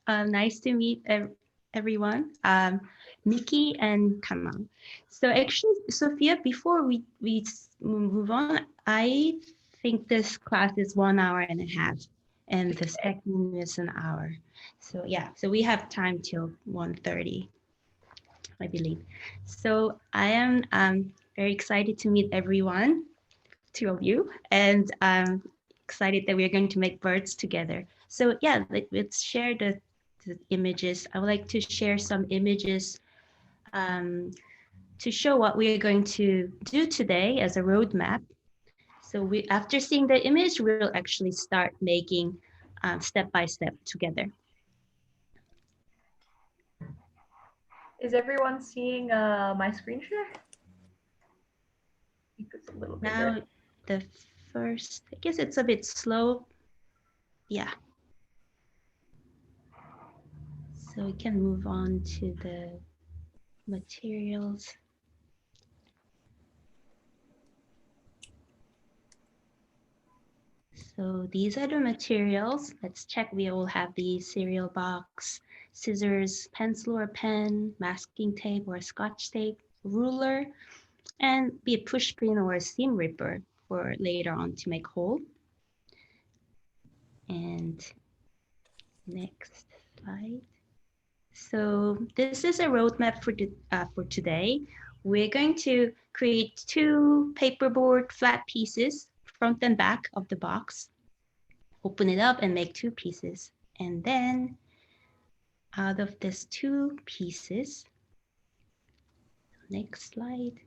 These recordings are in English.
Hi, nice to meet everyone. Nikki and Kamal. So actually, Sophia, before we move on, I think this class is 1 hour and a half, and the second is an hour. So yeah, so we have time till 1:30, I believe. So I am very excited to meet everyone, two of you, and I'm excited that we're going to make birds together. So yeah, let's share the images. I would like to share some images um, to show what we are going to do today as a roadmap. So after seeing the image, we'll actually start making step by step together. Is everyone seeing my screen share? I think it's a little bigger. Now, the first, I guess it's a bit slow. Yeah. So we can move on to the materials. So these are the materials. Let's check. We all have the cereal box, scissors, pencil or pen, masking tape or Scotch tape, ruler, and be a push pin or a seam ripper for later on to make hole. And next slide. So this is a roadmap for today. We're going to create 2 paperboard flat pieces, front and back of the box. Open it up and make 2 pieces. And then out of these 2 pieces, next slide,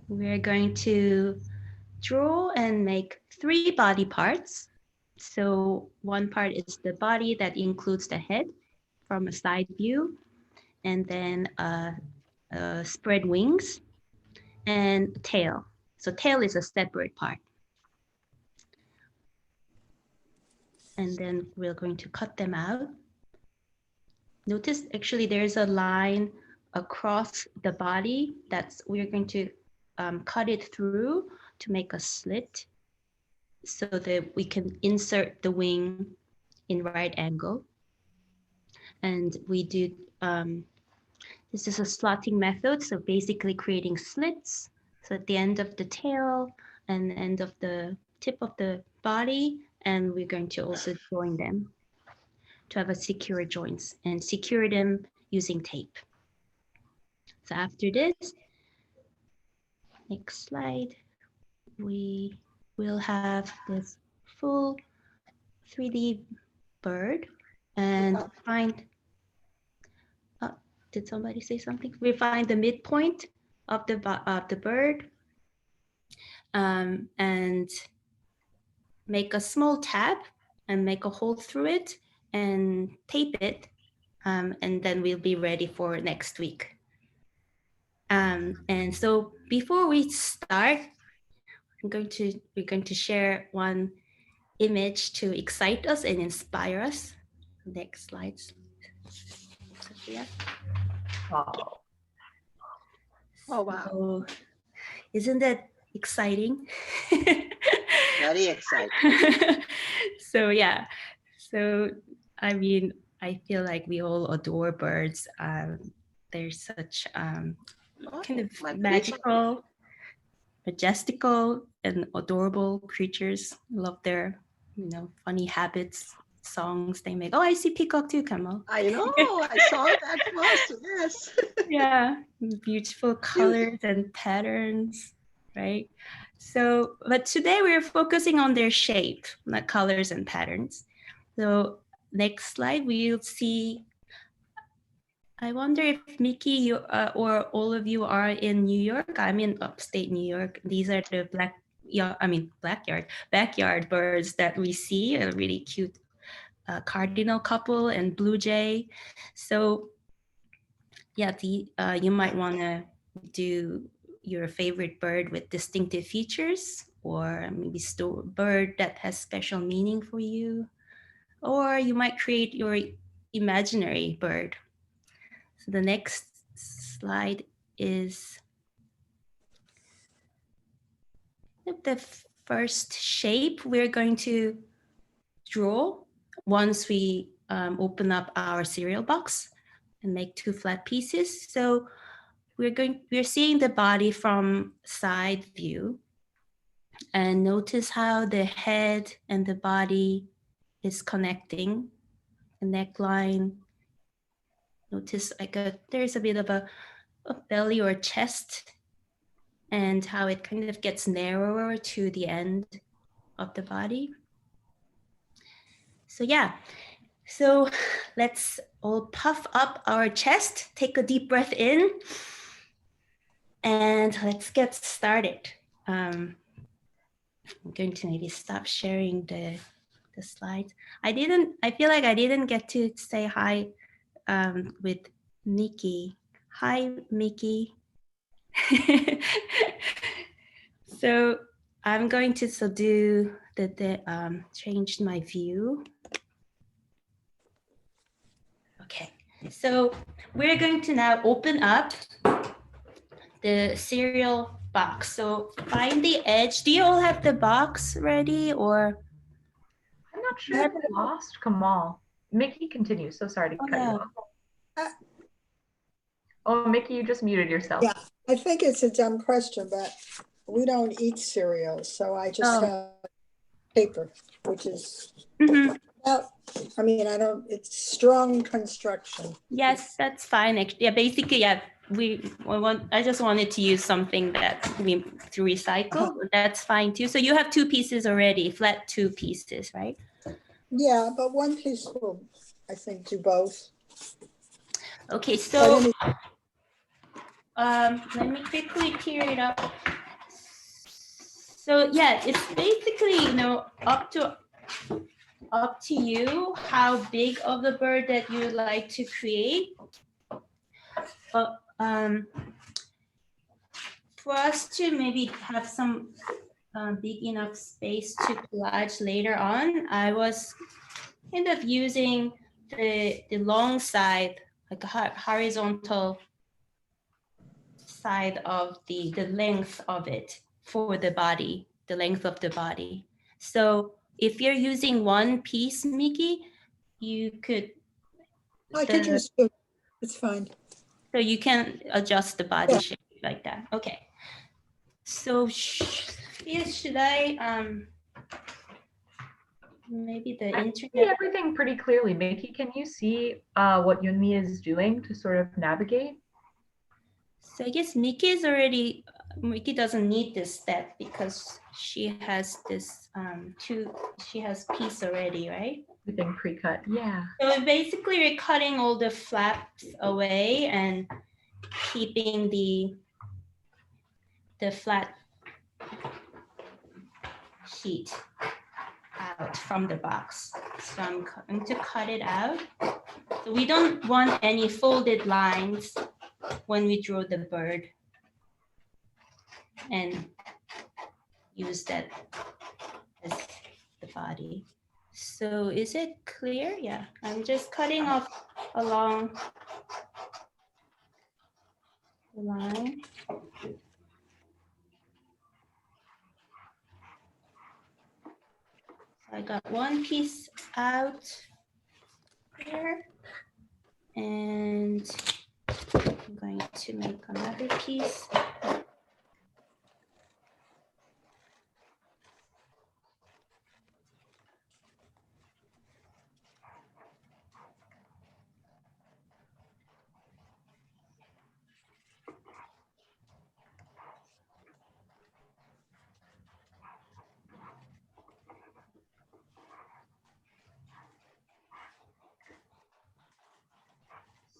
we're going to draw and make 3 body parts. So one part is the body that includes the head from a side view, and then spread wings and tail. So tail is a separate part. And then we're going to cut them out. Notice actually there's a line across the body that's we're going to cut it through to make a slit so that we can insert the wing in right angle. And we do, this is a slotting method. So basically creating slits. So at the end of the tail and the end of the tip of the body, and we're going to also join them to have a secure joints and secure them using tape. So after this, next slide, we will have this full 3D bird and find, did somebody say something? We find the midpoint of the bird and make a small tab and make a hole through it and tape it. And then we'll be ready for next week. And so before we start, we're going to share one image to excite us and inspire us. Next slide, Sophia. Wow. Oh, wow. So, isn't that exciting? Very exciting. So yeah, so I mean, I feel like we all adore birds. They're such kind of magical, majestical, and adorable creatures. Love their, funny habits, songs they make. Oh, I see peacock too, Kamal. I know, I saw that first, yes. Yeah, beautiful colors and patterns, right? So, but today we're focusing on their shape, not colors and patterns. So next slide, we'll see. I wonder if Mickey, you or all of you are in New York. I'm in upstate New York. These are the backyard birds that we see. A really cute cardinal couple and blue jay. So yeah, you might want to do your favorite bird with distinctive features, or maybe bird that has special meaning for you, or you might create your imaginary bird. So the next slide is the first shape we're going to draw once we open up our cereal box and make 2 flat pieces. So we're seeing the body from side view, and notice how the head and the body is connecting, the neckline. Notice there's a bit of a belly or chest, and how it kind of gets narrower to the end of the body. So yeah, so let's all puff up our chest, take a deep breath in, and let's get started. I'm going to maybe stop sharing the slides. I feel like I didn't get to say hi with Mickey. Hi, Mickey. So I'm going to do change my view. Okay, so we're going to now open up the cereal box. So find the edge. Do you all have the box ready, or? I'm not sure if I lost Kamal. Mickey, continue. So sorry to cut you off. Oh, Mickey, you just muted yourself. Yeah, I think it's a dumb question, but we don't eat cereal, so I just have paper, which is I mean, it's strong construction. Yes, that's fine. Yeah, basically, yeah, I just wanted to use something that to recycle. That's fine too. So you have 2 pieces already, flat 2 pieces, right? Yeah, but 1 piece will, I think, do both. Okay, so let me quickly tear it up. So yeah, it's basically, up to you how big of the bird that you would like to create. But for us to maybe have some big enough space to collage later on, I was kind of using the long side, like a horizontal side of the length of it for the body, the length of the body. So if you're using 1 piece, Mickey, you could. I could just do, it's fine. So you can adjust the body shape like that. Okay. So should I maybe the internet? I see everything pretty clearly. Mickey, can you see what YUNMEE is doing to sort of navigate? So I guess Mickey doesn't need this step because she has this she has piece already, right? Everything pre-cut, yeah. So basically we're cutting all the flaps away and keeping the flat sheet out from the box. So I'm going to cut it out. So we don't want any folded lines when we draw the bird, and use that as the body. So is it clear? Yeah, I'm just cutting off along the line. So I got 1 piece out here, and I'm going to make another piece.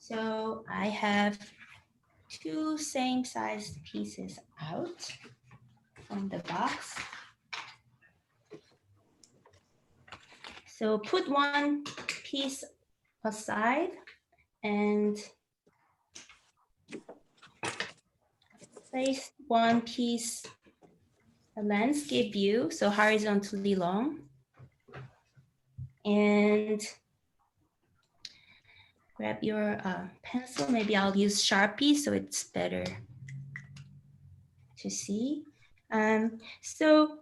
So I have 2 same size pieces out from the box. So put 1 piece aside and place 1 piece a landscape view, so horizontally long. And grab your pencil. Maybe I'll use Sharpie so it's better to see. So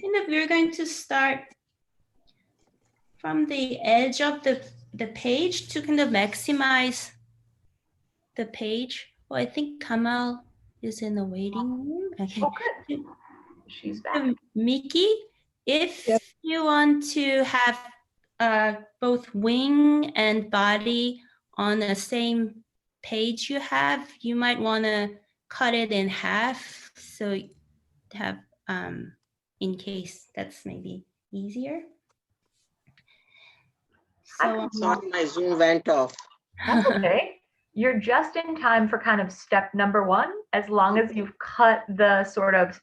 we're going to start from the edge of the page to kind of maximize the page. Oh, I think Kamal is in the waiting room. Okay. Oh, good. She's back. Mickey, if Yes. you want to have both wing and body on the same page you might want to cut it in half so you have in case that's maybe easier. So Sorry, my Zoom went off. That's okay. You're just in time for kind of step number 1, as long as you've cut the sort of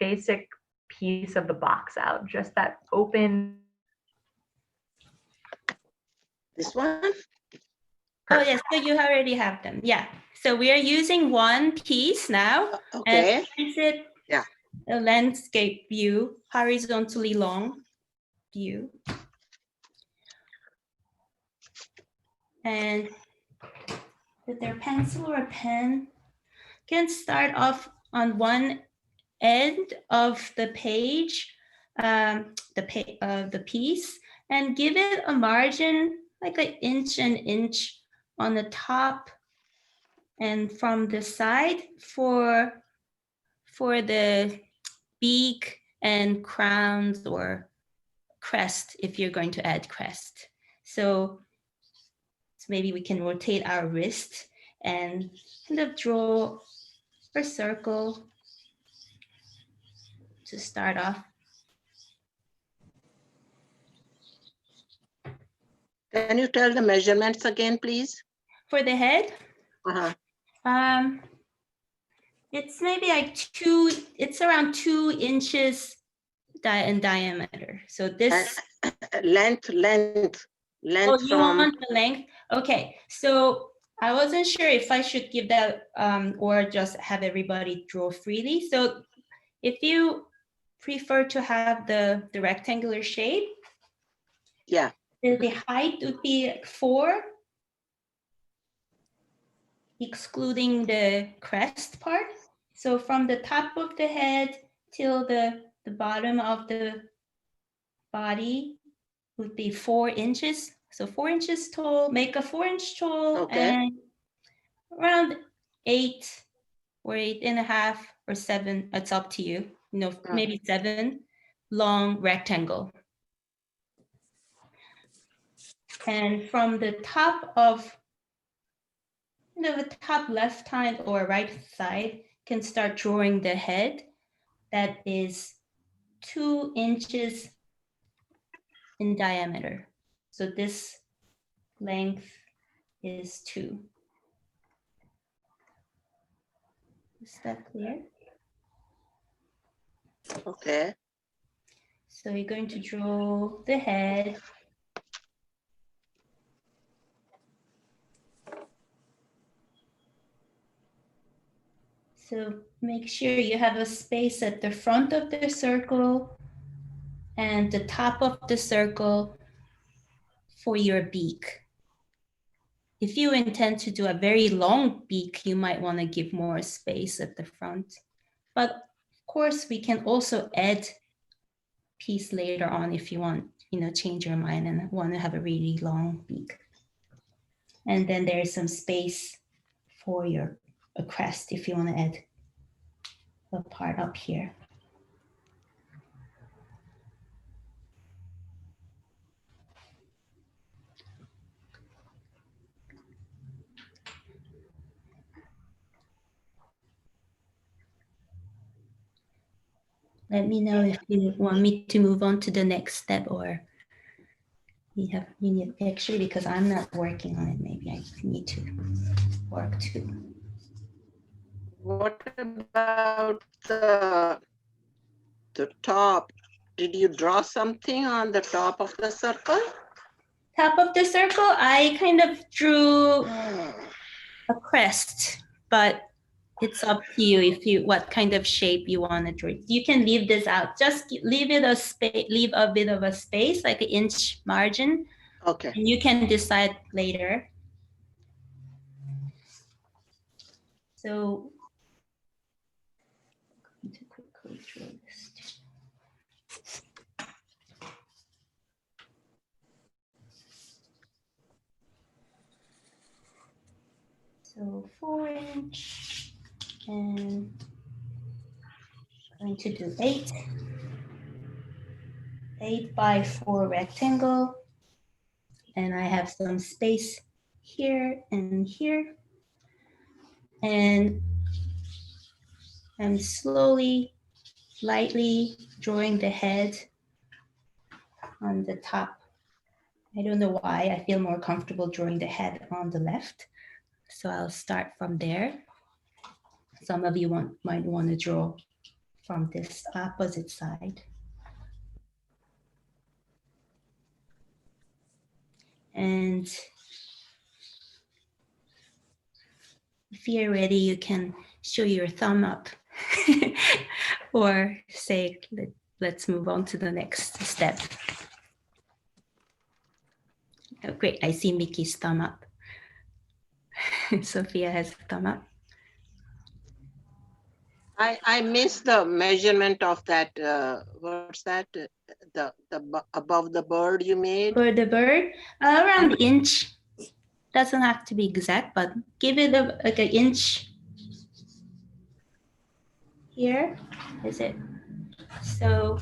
basic piece of the box out, just that open. This one? oh yes, so you already have them. Yeah. So we are using one piece now. Okay. And place it Yeah. a landscape view, horizontally long view. And with their pencil or pen, can start off on one end of the page, the piece, and give it a margin like an inch on the top and from the side for the beak and crowns or crest if you're going to add crest. So maybe we can rotate our wrist and kind of draw a circle to start off. Can you tell the measurements again, please? For the head, it's maybe like it's around 2 inches in diameter. So this Length oh, you from. want the length? Okay, so I wasn't sure if I should give that or just have everybody draw freely. So if you prefer to have the rectangular shape, Yeah. the height would be 4, excluding the crest part. So from the top of the head till the bottom of the body would be 4 inches. So 4 inches tall, make a 4-inch tall, Okay. and around 8 or 8.5 or 7, it's up to you, maybe 7 long rectangle. And from the top of the top left hand or right side can start drawing the head that is 2 inches in diameter. So this length is 2. Is that clear? Okay. So you're going to draw the head. So make sure you have a space at the front of the circle and the top of the circle for your beak. If you intend to do a very long beak, you might want to give more space at the front. But of course, we can also add piece later on if you want, change your mind and want to have a really long beak. And then there's some space for a crest if you want to add a part up here. Let me know if you want me to move on to the next step or you need actually, because I'm not working on it, maybe I need to work too. What about the top? Did you draw something on the top of the circle? Top of the circle, I kind of drew a crest, but it's up to you what kind of shape you want to draw. You can leave this out. Just leave it leave a bit of a space, like an inch margin. Okay. And you can decide later. So I'm going to quickly draw this. So 4" and going to do 8 by 4 rectangle. And I have some space here and here. And I'm slowly, lightly drawing the head on the top. I don't know why, I feel more comfortable drawing the head on the left. So I'll start from there. Some of you might want to draw from this opposite side. And if you're ready, you can show your thumb up or say, let's move on to the next step. Oh, great, I see Mickey's thumb up. Sophia has a thumb up. I missed the measurement of that, what's that? Above the bird you made? For the bird, around inch. Doesn't have to be exact, but give it like an inch here. Is it? So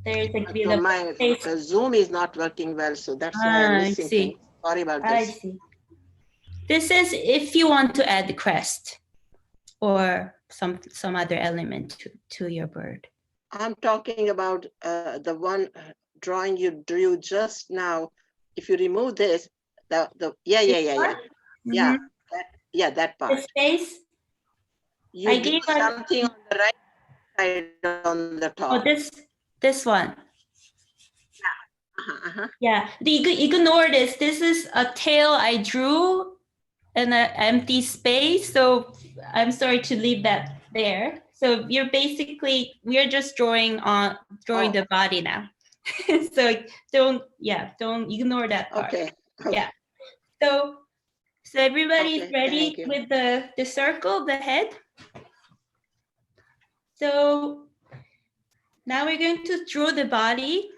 there's a bit So of my space. Zoom is not working well, so that's why I'm I missing see. things. Sorry about I this. see. This is if you want to add the crest or some other element to your bird. I'm talking about the one drawing you drew just now. If you remove this, yeah. Mhm. Yeah, that The part. space. You I drew gave her something on the right side on the top. this one. Uh-huh. Yeah, ignore this. This is a tail I drew in an empty space. So I'm sorry to leave that there. So we're just drawing the body now. So don't ignore that part. Okay. Yeah. So everybody's Okay, ready with the circle, the head. So now we're going to draw the body.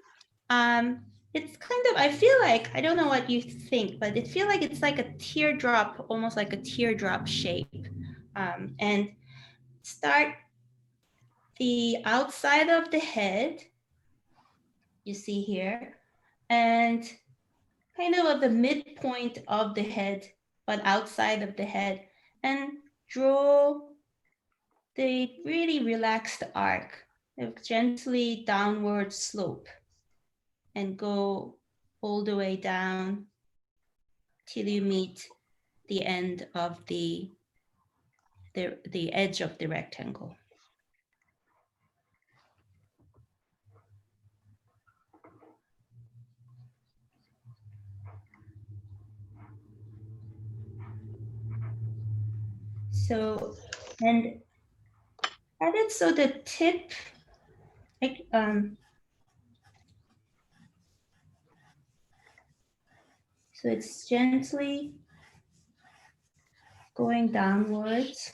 It's kind of, I feel like, I don't know what you think, but it feels like it's like a teardrop, almost like a teardrop shape. And start the outside of the head, you see here, and kind of at the midpoint of the head, but outside of the head, and draw the really relaxed arc, a gently downward slope, and go all the way down till you meet the end of the edge of the rectangle. So, and add it so the tip, so it's gently going downwards.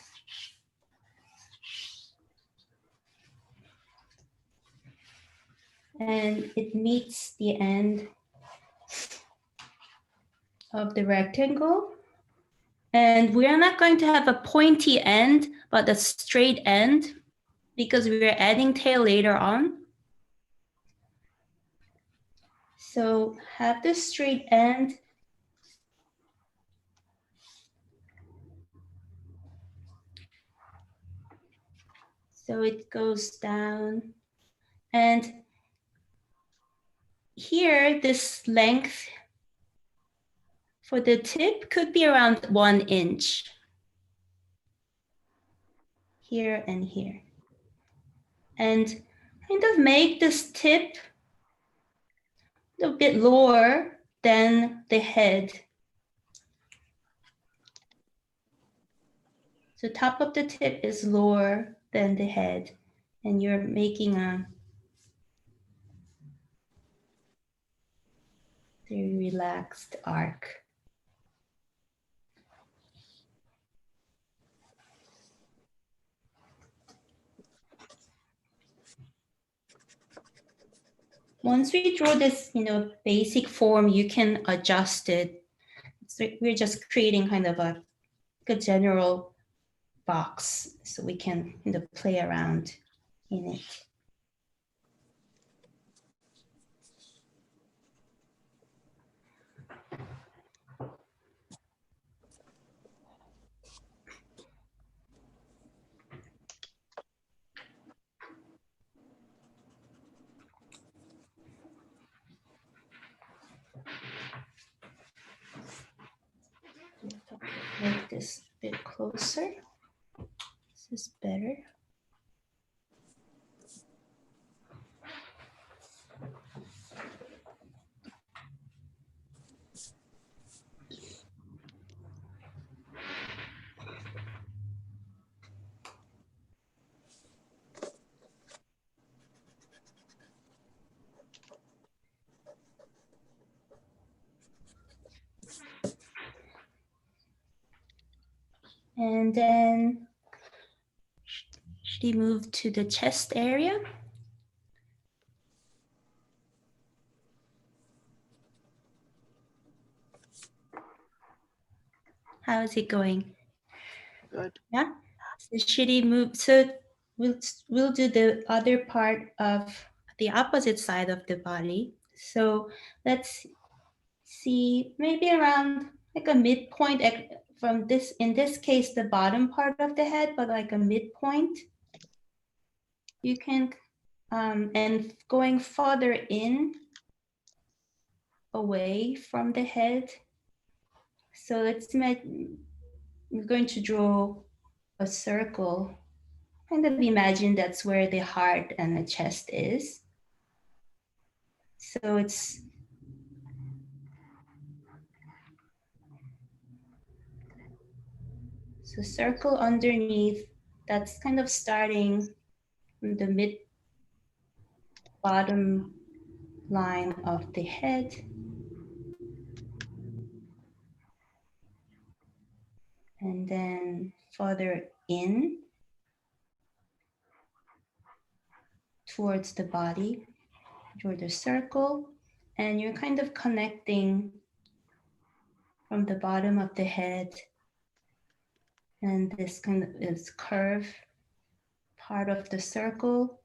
And it meets the end of the rectangle. And we are not going to have a pointy end, but a straight end because we are adding tail later on. So have the straight end. So it goes down. And here, this length for the tip could be around 1 inch. Here and here. And kind of make this tip a bit lower than the head. So top of the tip is lower than the head, and you're making a very relaxed arc. Once we draw this, basic form, you can adjust it. So we're just creating kind of a a general box, so we can kind of play around in it. Make this a bit closer. This is better. And then should he move to the chest area? How is it going? Good. Yeah. So should he move? So we'll do the other part of the opposite side of the body. So let's see, maybe around like a midpoint from this, in this case, the bottom part of the head, but like a midpoint. You can, and going farther in, away from the head. So let's imagine, we're going to draw a circle. Kind of imagine that's where the heart and the chest is. So it's circle underneath, that's kind of starting from the mid bottom line of the head. And then further in towards the body, toward the circle. And you're kind of connecting from the bottom of the head and this kind of is curve part of the circle.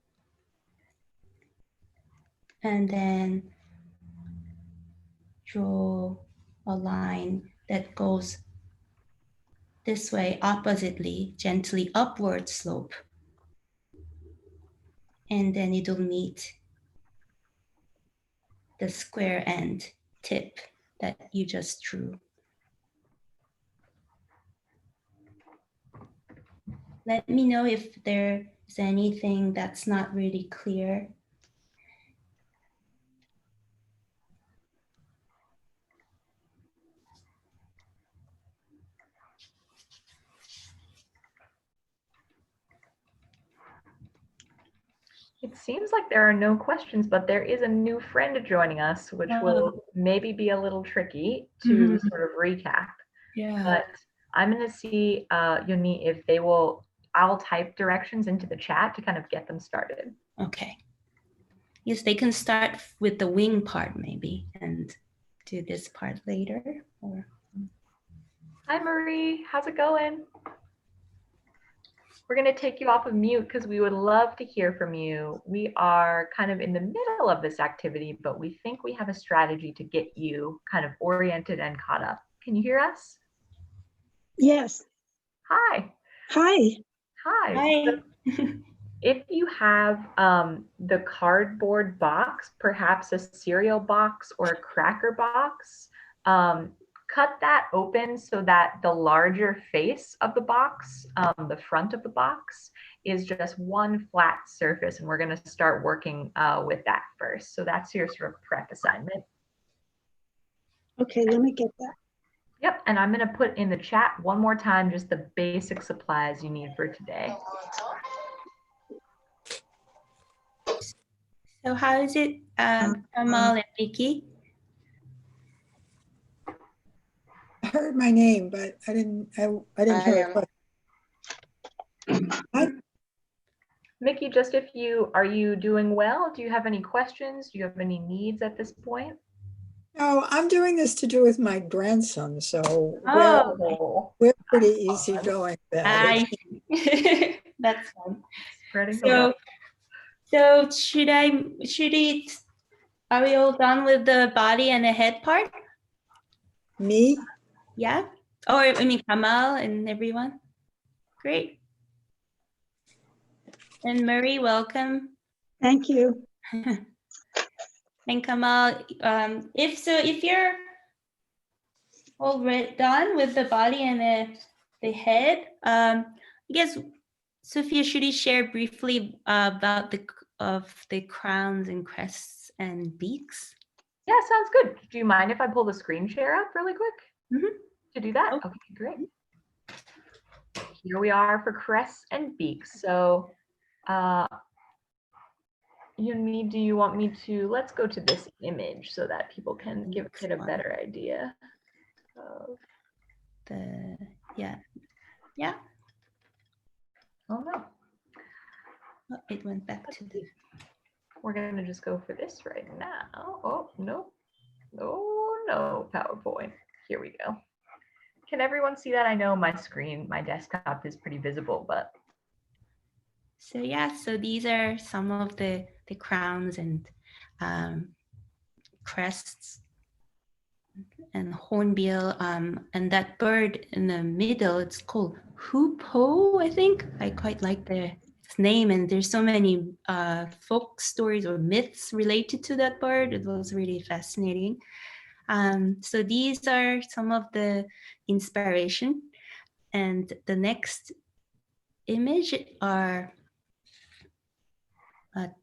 And then draw a line that goes this way, oppositely, gently upward slope. And then it'll meet the square end tip that you just drew. Let me know if there's anything that's not really clear. It seems like there are no questions, but there is a new friend joining us, which will maybe be a little tricky to sort of recap. Yeah. But I'm going to see, YUNMEE, if they will, I'll type directions into the chat to kind of get them started. Okay. Yes, they can start with the wing part maybe and do this part later. Or... Hi, Marie. How's it going? We're going to take you off of mute because we would love to hear from you. We are kind of in the middle of this activity, but we think we have a strategy to get you kind of oriented and caught up. Can you hear us? Yes. Hi. Hi. Hi. Hi. So if you have the cardboard box, perhaps a cereal box or a cracker box, cut that open so that the larger face of the box, the front of the box, is just one flat surface. And we're going to start working with that first. So that's your sort of prep assignment. Okay, let me get that. Yep, and I'm going to put in the chat one more time just the basic supplies you need for today. So how is it, Amal and Vicky? I heard my name, but I didn't hear it. Mickey, just are you doing well? Do you have any questions? Do you have any needs at this point? No, I'm doing this to do with my grandson, so Oh, we're pretty easygoing about it. That's fun. spreading the So, love. so are we all done with the body and the head part? Me? Yeah? Or, I mean, Kamal and everyone? Great. And Murray, welcome. Thank you. And Kamal, if you're all done with the body and the head, I guess, Sophia, should you share briefly about the crowns and crests and beaks? Yeah, sounds good. Do you mind if I pull the screen share up really quick to do that? Oh. Okay, great. Here we are for crests and beaks. So, Yunmee, do you want me to, let's go to this image so that people can get a better idea of yeah. Oh no, Oh, it went back to the. we're gonna just go for this right now. Oh no, no, PowerPoint. Here we go. Can everyone see that? I know my screen, my desktop is pretty visible, but. So yeah, so these are some of the crowns and crests and hornbill, and that bird in the middle, it's called hoopoe, I think. I quite like the name, and there's so many folk stories or myths related to that bird. It was really fascinating. So these are some of the inspiration, and the next image are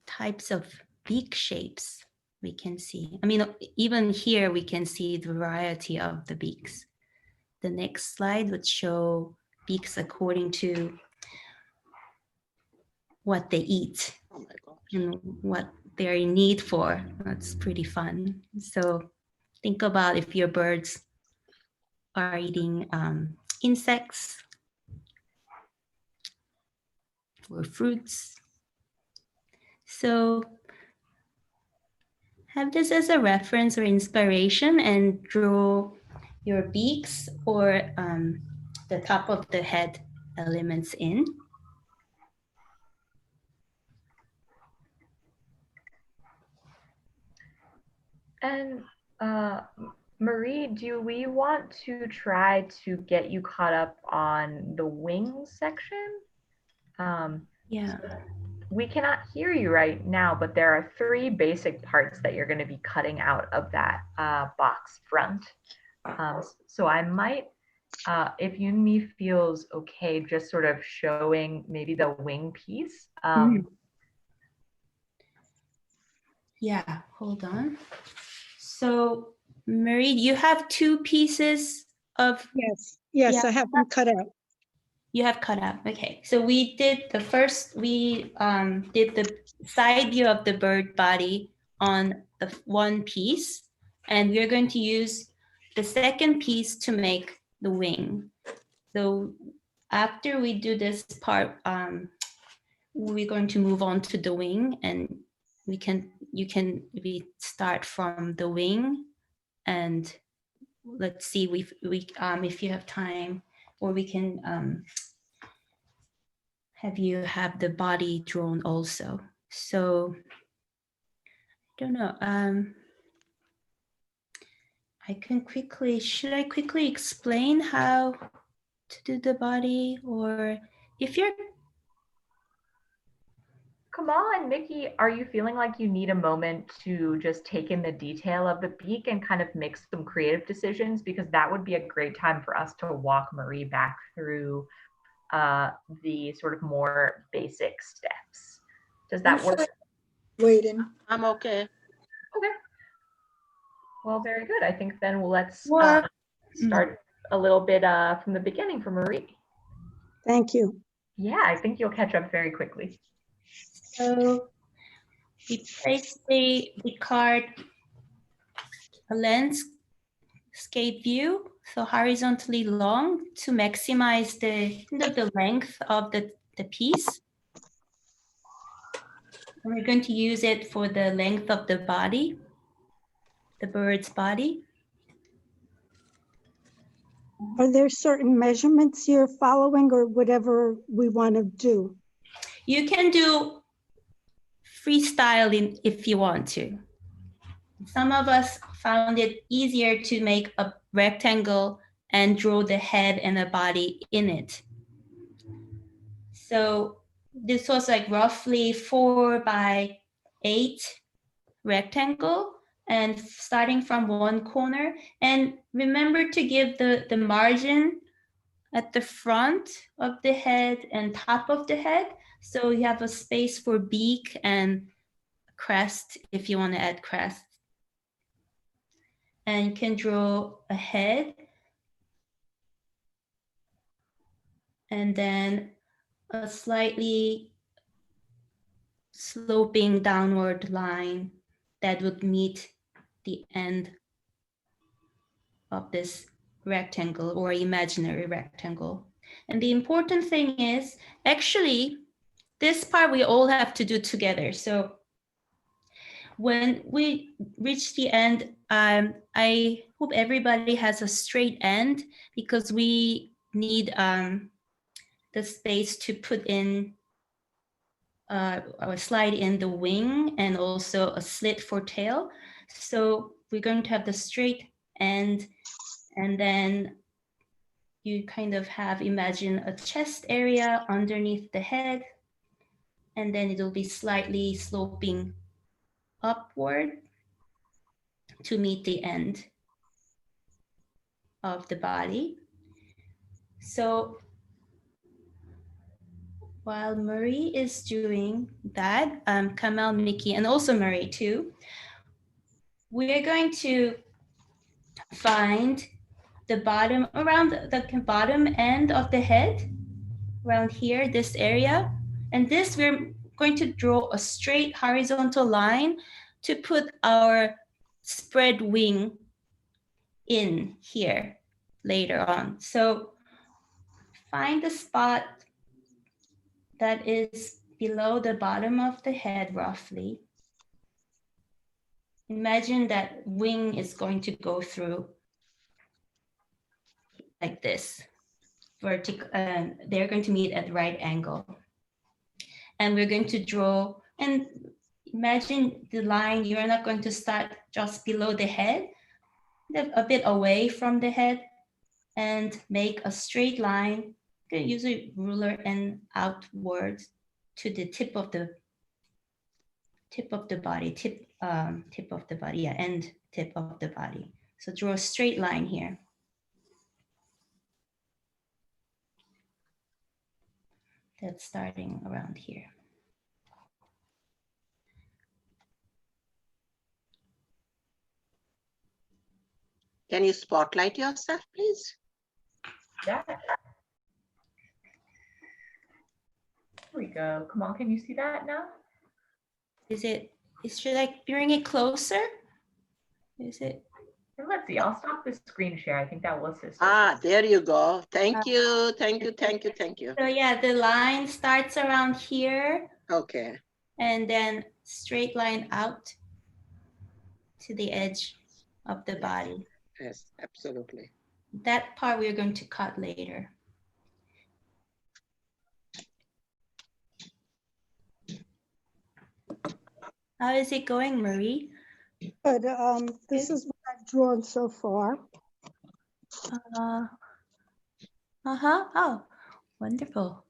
types of beak shapes we can see. I mean, even here we can see the variety of the beaks. The next slide would show beaks according to what they eat Oh my God. and what they're in need for. That's pretty fun. So think about if your birds are eating insects or fruits. So have this as a reference or inspiration and draw your beaks or the top of the head elements in. And Marie, do we want to try to get you caught up on the wings section? Yeah. We cannot hear you right now, but there are 3 basic parts that you're going to be cutting out of that box front. So I might, if Yunmee feels okay, just sort of showing maybe the wing piece. Yeah, hold on. So Marie, you have 2 pieces of. Yes, Yeah. I have them cut out. You have cut out. Okay. So we did the first, we did the side view of the bird body on the one piece, and we're going to use the second piece to make the wing. So after we do this part, we're going to move on to the wing, and we start from the wing, and let's see if you have time, or we can have you have the body drawn also. So I don't know. Should I quickly explain how to do the body, or if you're. Kamal and Mickey, are you feeling like you need a moment to just take in the detail of the beak and kind of make some creative decisions? Because that would be a great time for us to walk Marie back through the sort of more basic steps. Does that work? Waiting. I'm okay. Okay. Well, very good. I think then let's start a little bit from the beginning for Marie. Thank you. Yeah, I think you'll catch up very quickly. So we place the card a landscape view, so horizontally long, to maximize the length of the piece. And we're going to use it for the length of the body. the bird's body. Are there certain measurements you're following or whatever we want to do? You can do freestyling if you want to. Some of us found it easier to make a rectangle and draw the head and the body in it. So this was like roughly 4 by 8 rectangle, and starting from one corner. And remember to give the margin at the front of the head and top of the head. So you have a space for beak and crest if you want to add crest. And you can draw a head. And then a slightly sloping downward line that would meet the end of this rectangle or imaginary rectangle. And the important thing is, actually, this part we all have to do together. So when we reach the end, I hope everybody has a straight end, because we need the space to put in or slide in the wing and also a slit for tail. So we're going to have the straight end, and then you kind of imagine a chest area underneath the head, and then it'll be slightly sloping upward to meet the end of the body. So while Murray is doing that, Kamal, Mickey, and also Murray too, we're going to find the bottom, around the bottom end of the head, around here, this area. And this, we're going to draw a straight horizontal line to put our spread wing in here later on. So find the spot that is below the bottom of the head roughly. Imagine that wing is going to go through like this, vertical, and they're going to meet at right angle. And we're going to draw, and imagine the line, you're not going to start just below the head, a bit away from the head, and make a straight line. You can use a ruler and outwards to the tip of the body, tip of the body, yeah, end tip of the body. So draw a straight line here. That's starting around here. Can you spotlight yourself, please? Yeah. There we go. Come on, can you see that now? Should I bring it closer? Is it? And let's see, I'll stop the screen share. I think that will assist. Ah, there you go. Thank you, thank you, thank you, thank you. So yeah, the line starts around here. Okay. And then straight line out to the edge of the body. Yes, absolutely. That part we're going to cut later. How is it going, Marie? But this is what I've drawn so far. Oh, wonderful.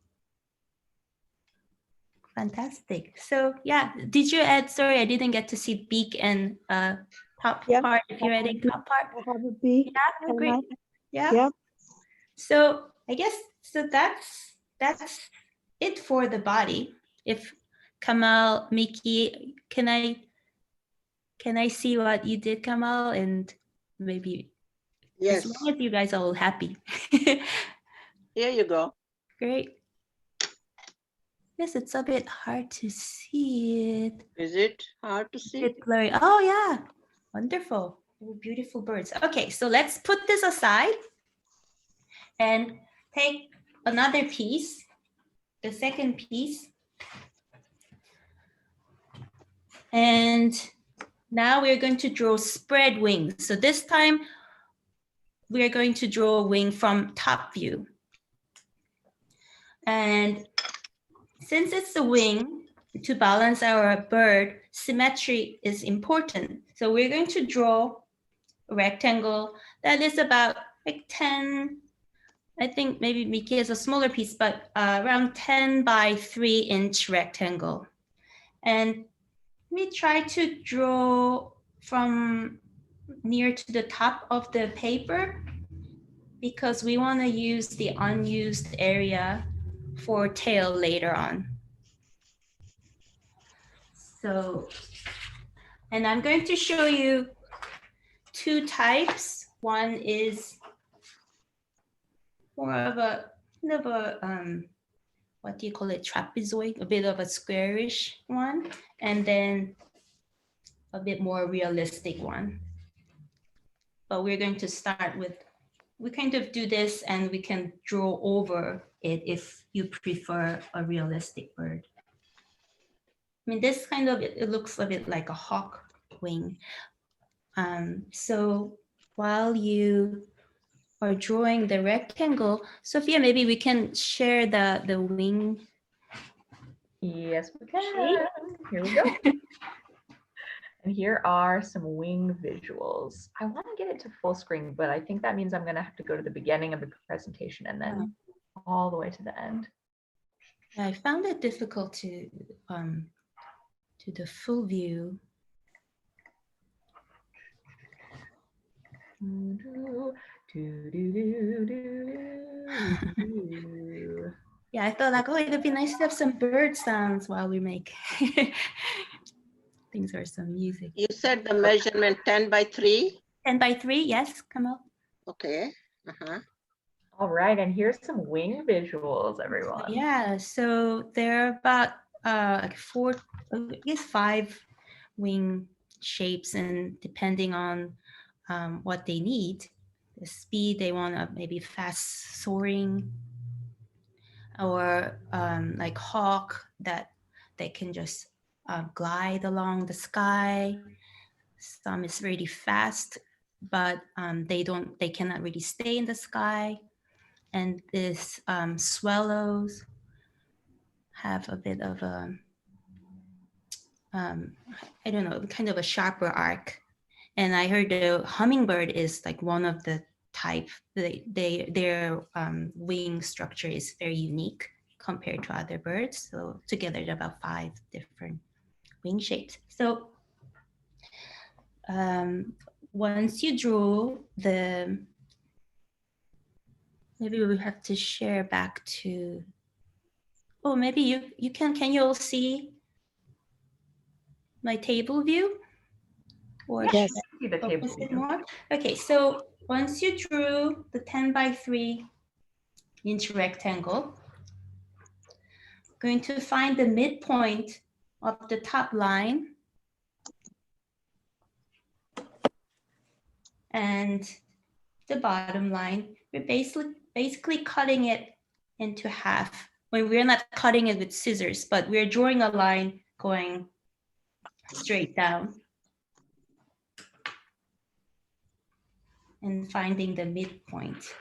Fantastic. So yeah, did you add, sorry, I didn't get to see beak and top Yeah. part. If you're adding top part. I have a beak. Yeah, great. Yeah. Yep. So I guess, so that's it for the body. If Kamal, Mickey, can I see what you did, Kamal? And maybe, Yes. as long as you guys are all happy. Here you go. Great. Yes, it's a bit hard to see it. Is it hard to see? It's blurry. Oh yeah, wonderful. Beautiful birds. Okay, so let's put this aside and take another piece, the second piece. And Now we're going to draw spread wings. So this time we're going to draw a wing from top view. And since it's a wing, to balance our bird, symmetry is important. So we're going to draw a rectangle that is about like 10, I think maybe Miki is a smaller piece, but around 10 by 3-inch rectangle. And we try to draw from near to the top of the paper because we want to use the unused area for tail later on. So, and I'm going to show you two types. One is more of a kind of a what do you call it, trapezoid, a bit of a squarish one, and then a bit more realistic one. But we're going to start with, we kind of do this and we can draw over it if you prefer a realistic bird. I mean, this kind of, it looks a bit like a hawk wing. So while you are drawing the rectangle, Sophia, maybe we can share the wing. Yes, we can. Here we go. And here are some wing visuals. I want to get it to full screen, but I think that means I'm going to have to go to the beginning of the presentation and then all the way to the end. I found it difficult to the full view. Yeah, I thought like, oh, it'd be nice to have some bird sounds while we make things or some music. You said the measurement 10 by 3? 10 by 3, yes, Kamal. Okay. All right, and here's some wing visuals, everyone. Yeah, so there are about like 4, I guess 5 wing shapes, and depending on what they need, the speed they want to maybe fast soaring, or like hawk that they can just glide along the sky. Some is really fast, but they cannot really stay in the sky. And this swallows have a bit of a, I don't know, kind of a sharper arc. And I heard the hummingbird is like one of the type. Their wing structure is very unique compared to other birds. So together they're about 5 different wing shapes. So once you draw the, maybe we have to share back to, oh, maybe you can you all see my table view? Or Yes. See the table focus it view. more? Okay, so once you drew the 10 by 3-inch rectangle, going to find the midpoint of the top line and the bottom line. We're basically cutting it into half. When we're not cutting it with scissors, but we're drawing a line going straight down and finding the midpoint.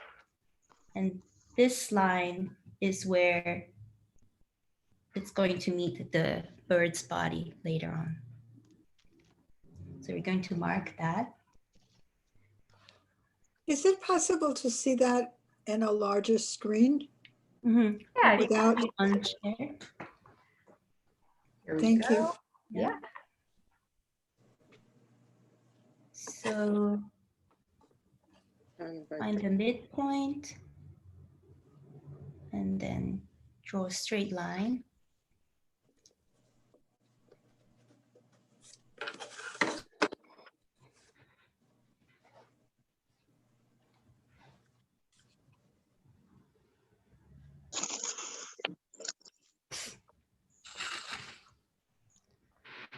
And this line is where it's going to meet the bird's body later on. So we're going to mark that. Is it possible to see that in a larger screen? Mm-hmm. Yeah, Without, Unshare. here we thank you. go. Yeah. So find the midpoint and then draw a straight line.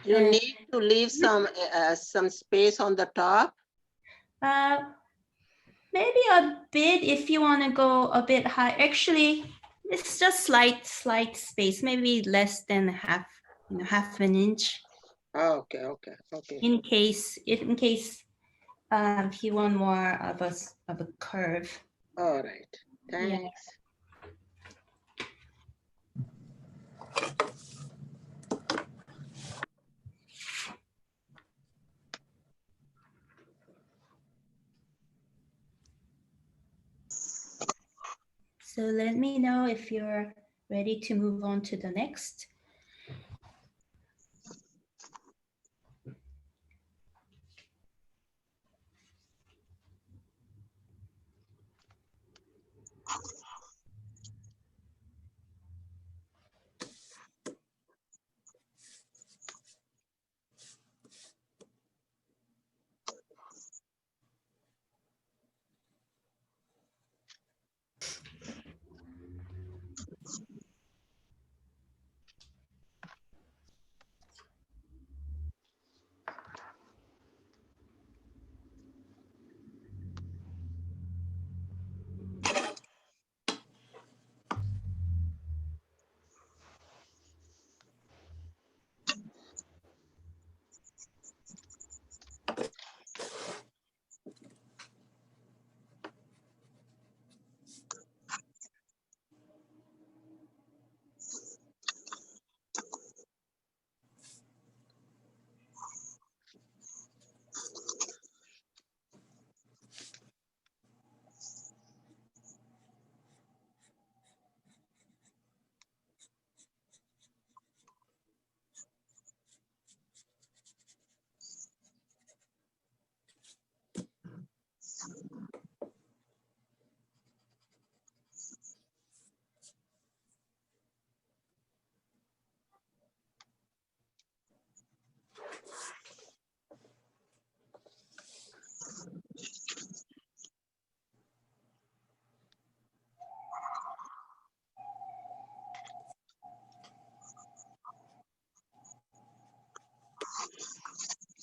You need to leave some space on the top. Maybe a bit if you want to go a bit high. Actually, it's just slight space, maybe less than half an inch. Oh, okay, okay, okay. In case you want more of a curve. All right. Yeah. Thanks. So let me know if you're ready to move on to the next.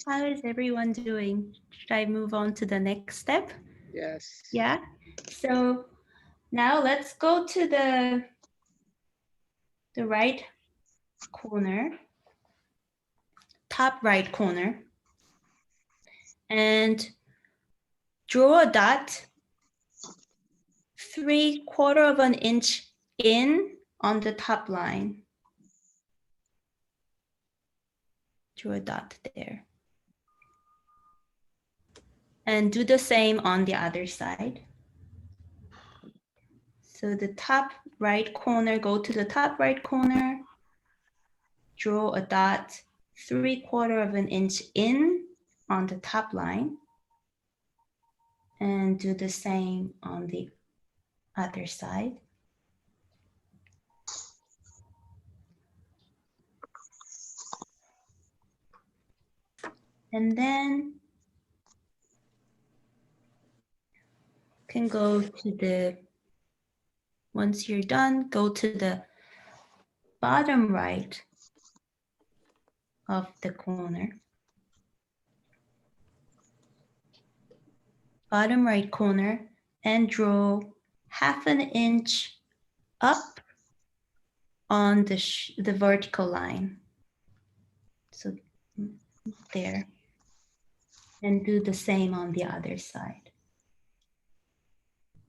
How is everyone doing? Should I move on to the next step? Yes. Yeah. So now let's go to the right corner, top right corner, and draw a dot 3/4 of an inch in on the top line. Draw a dot there. And do the same on the other side. So the top right corner, go to the top right corner, draw a dot 3/4 of an inch in on the top line, and do the same on the other side. And then can go to the, once you're done, go to the bottom right of the corner. Bottom right corner, and draw 1/2 inch up on the vertical line. So there. And do the same on the other side.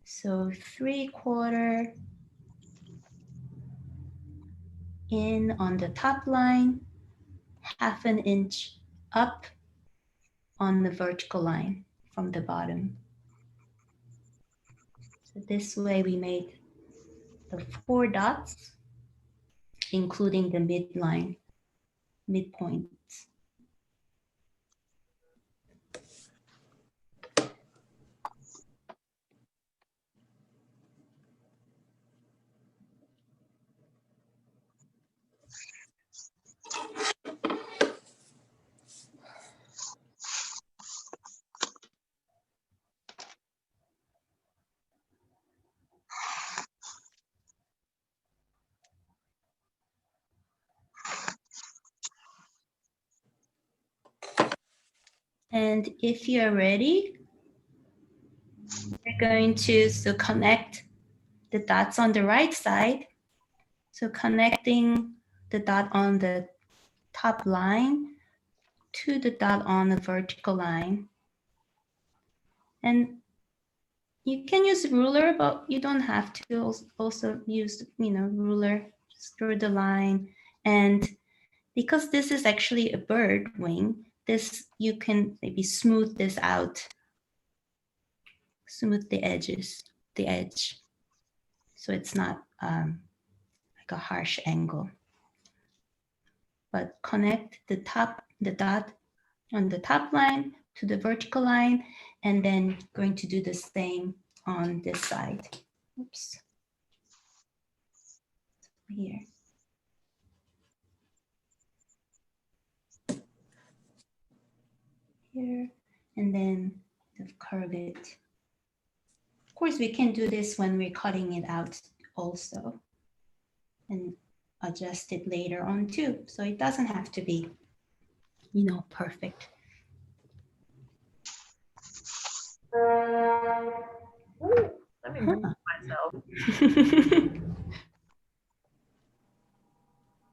So 3/4 in on the top line, 1/2 inch up on the vertical line from the bottom. So this way we made the 4 dots, including the midline, midpoint. And if you're ready, we're going to connect the dots on the right side. So connecting the dot on the top line, to the dot on the vertical line. And you can use ruler, but you don't have to also use, ruler. Just draw the line. And because this is actually a bird wing, you can maybe smooth this out. Smooth the edge. So it's not like a harsh angle. But connect the dot on the top line to the vertical line, and then going to do the same on this side. Oops. Here. Here, and then curve it. Of course, we can do this when we're cutting it out also, and adjust it later on too. So it doesn't have to be, perfect. Let me move myself.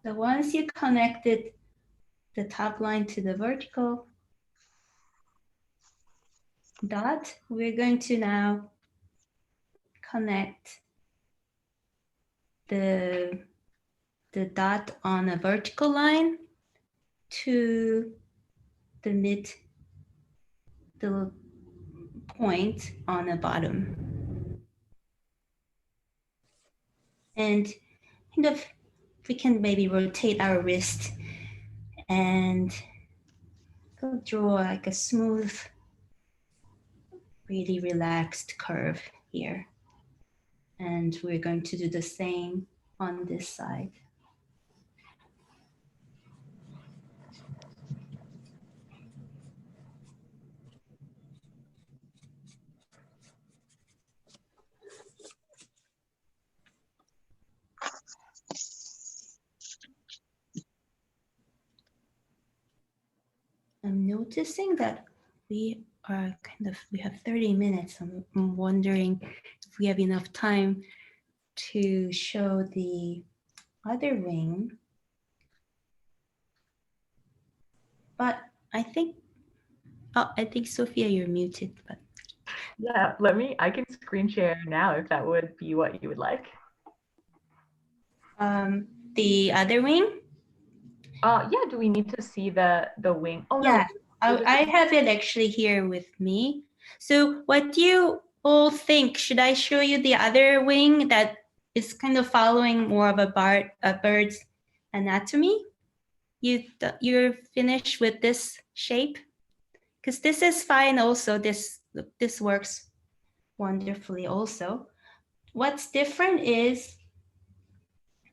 So once you connected the top line to the vertical dot, we're going to now connect the dot on a vertical line to the point on the bottom. And we can maybe rotate our wrist and go draw like a smooth, really relaxed curve here. And we're going to do the same on this side. I'm noticing that we have 30 minutes. I'm wondering if we have enough time to show the other wing. But I think Sophia, you're muted. But Yeah, I can screen share now if that would be what you would like. The other wing? Yeah, do we need to see the wing? Oh, yeah, no. I have it actually here with me. So what do you all think? Should I show you the other wing that is kind of following more of a bird's anatomy? You're finished with this shape? Because this is fine also. This works wonderfully also. What's different is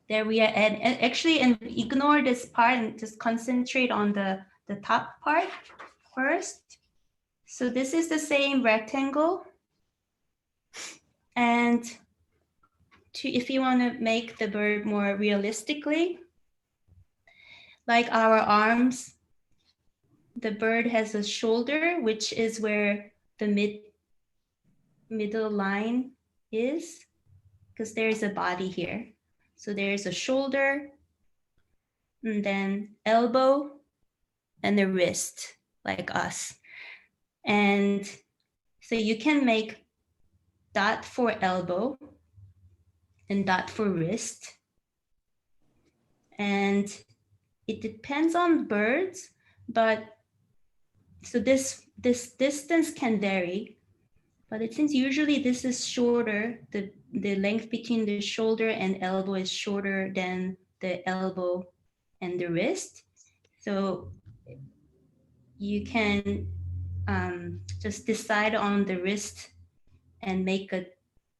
there we are, and actually, and ignore this part and just concentrate on the top part first. So this is the same rectangle. And if you want to make the bird more realistically, like our arms, the bird has a shoulder, which is where the middle line is, because there's a body here. So there's a shoulder, and then elbow, and the wrist, like us. And so you can make dot for elbow and dot for wrist. And it depends on birds, but so this distance can vary, but it seems usually this is shorter. The length between the shoulder and elbow is shorter than the elbow and the wrist. So you can just decide on the wrist and make a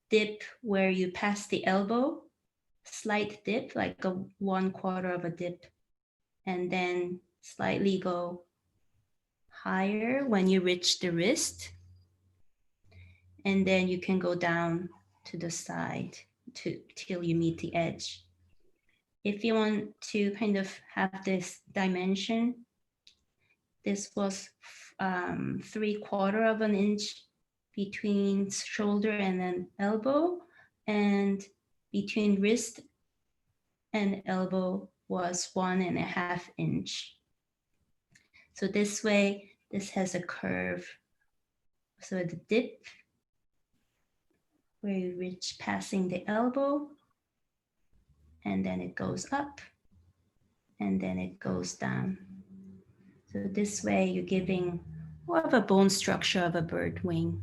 dip where you pass the elbow, slight dip, like a 1/4 of a dip, and then slightly go higher when you reach the wrist. And then you can go down to the side till you meet the edge. If you want to kind of have this dimension, this was 3/4 of an inch between shoulder and then elbow, and between wrist and elbow was 1.5 inch. So this way, this has a curve. So the dip, where you reach passing the elbow, and then it goes up, and then it goes down. So this way, you're giving more of a bone structure of a bird wing.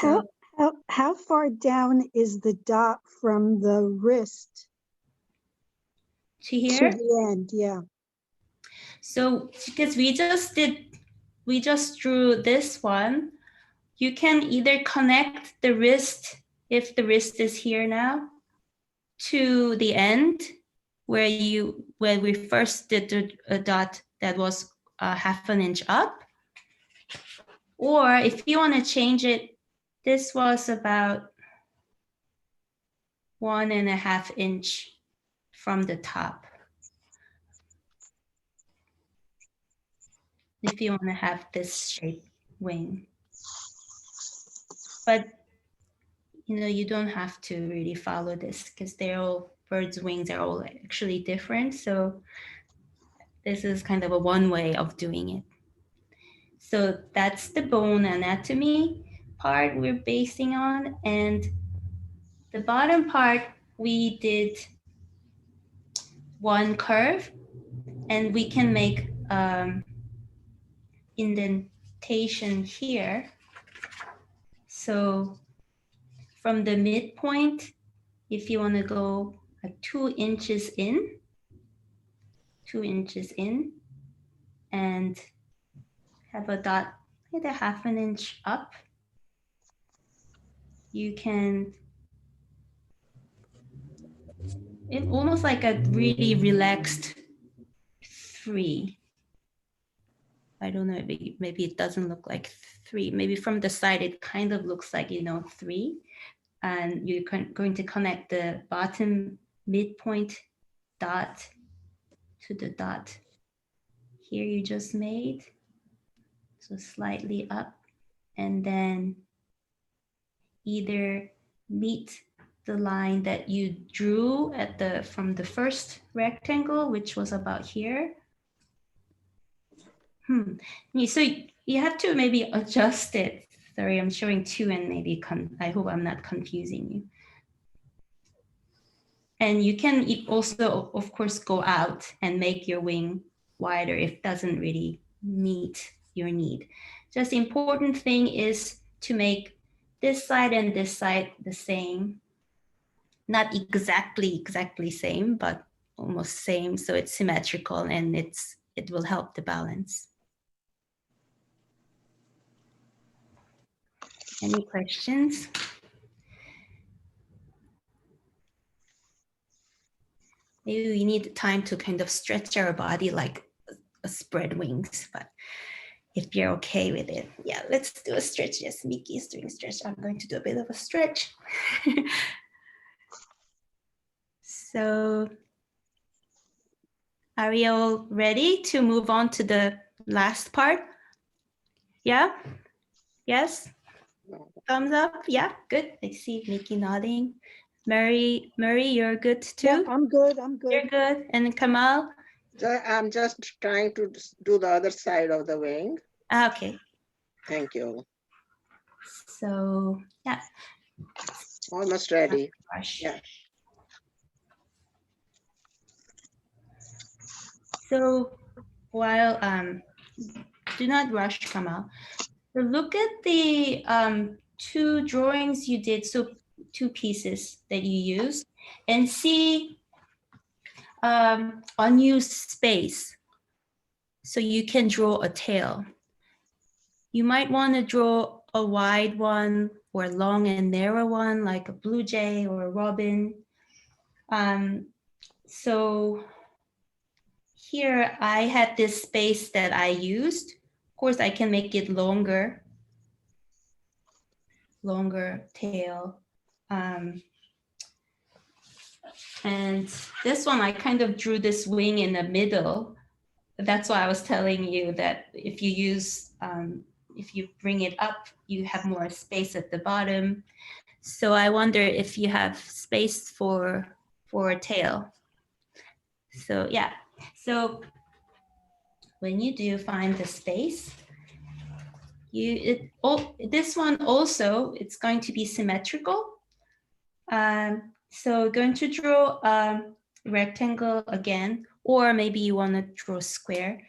So How far down is the dot from the wrist to here, to the end? Yeah. so because we just drew this one, you can either connect the wrist, if the wrist is here now, to the end where we first did a dot that was 1/2 inch up. Or if you want to change it, this was about 1.5 inch from the top. If you want to have this shape wing. But you don't have to really follow this because birds' wings are all actually different. So this is kind of one way of doing it. So that's the bone anatomy part we're basing on. And the bottom part, we did one curve, and we can make indentation here. So from the midpoint, if you want to go like 2 inches in, 2 inches in, and have a dot like 1/2 inch up, you can, it's almost like a really relaxed 3. I don't know, maybe it doesn't look like 3. Maybe from the side, it kind of looks like, 3. And you're going to connect the bottom midpoint dot to the dot here you just made. So slightly up, and then either meet the line that you drew from the first rectangle, which was about here. So you have to maybe adjust it. Sorry, I'm showing 2 and maybe I hope I'm not confusing you. And you can also, of course, go out and make your wing wider if it doesn't really meet your need. Just the important thing is to make this side and this side the same. Not exactly same, but almost same. So it's symmetrical and it will help the balance. Any questions? Maybe we need time to kind of stretch our body like a spread wings, but if you're okay with it, yeah, let's do a stretch. Yes, Miki is doing a stretch. I'm going to do a bit of a stretch. So are we all ready to move on to the last part? Yeah? Yes? Thumbs up? Yeah, good. I see Miki nodding. Murray, you're good too? Yeah, I'm good. You're good. And Kamal? I'm just trying to do the other side of the wing. Okay. Thank you. So, yeah. Almost ready. Yeah. So while do not rush, Kamal. So look at the 2 drawings you did, so 2 pieces that you used, and see unused space. So you can draw a tail. You might want to draw a wide one or a long and narrow one, like a blue jay or a robin. So here I had this space that I used. Of course, I can make it longer tail. And this one, I kind of drew this wing in the middle. That's why I was telling you that if you bring it up, you have more space at the bottom. So I wonder if you have space for a tail. So yeah, so when you do find the space, this one also, it's going to be symmetrical. So going to draw a rectangle again, or maybe you want to draw a square,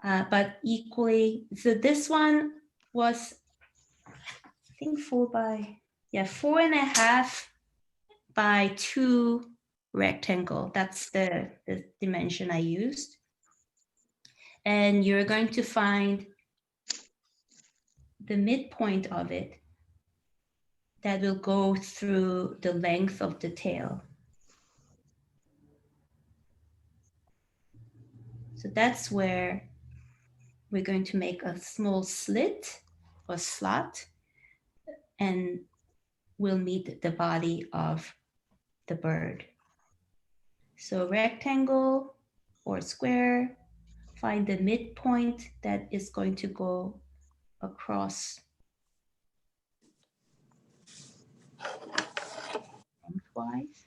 but equally. So this one was, I think 4.5 by 2 rectangle. That's the dimension I used. And you're going to find the midpoint of it that will go through the length of the tail. So that's where we're going to make a small slit or slot, and we'll meet the body of the bird. So rectangle or square, find the midpoint that is going to go across lengthwise.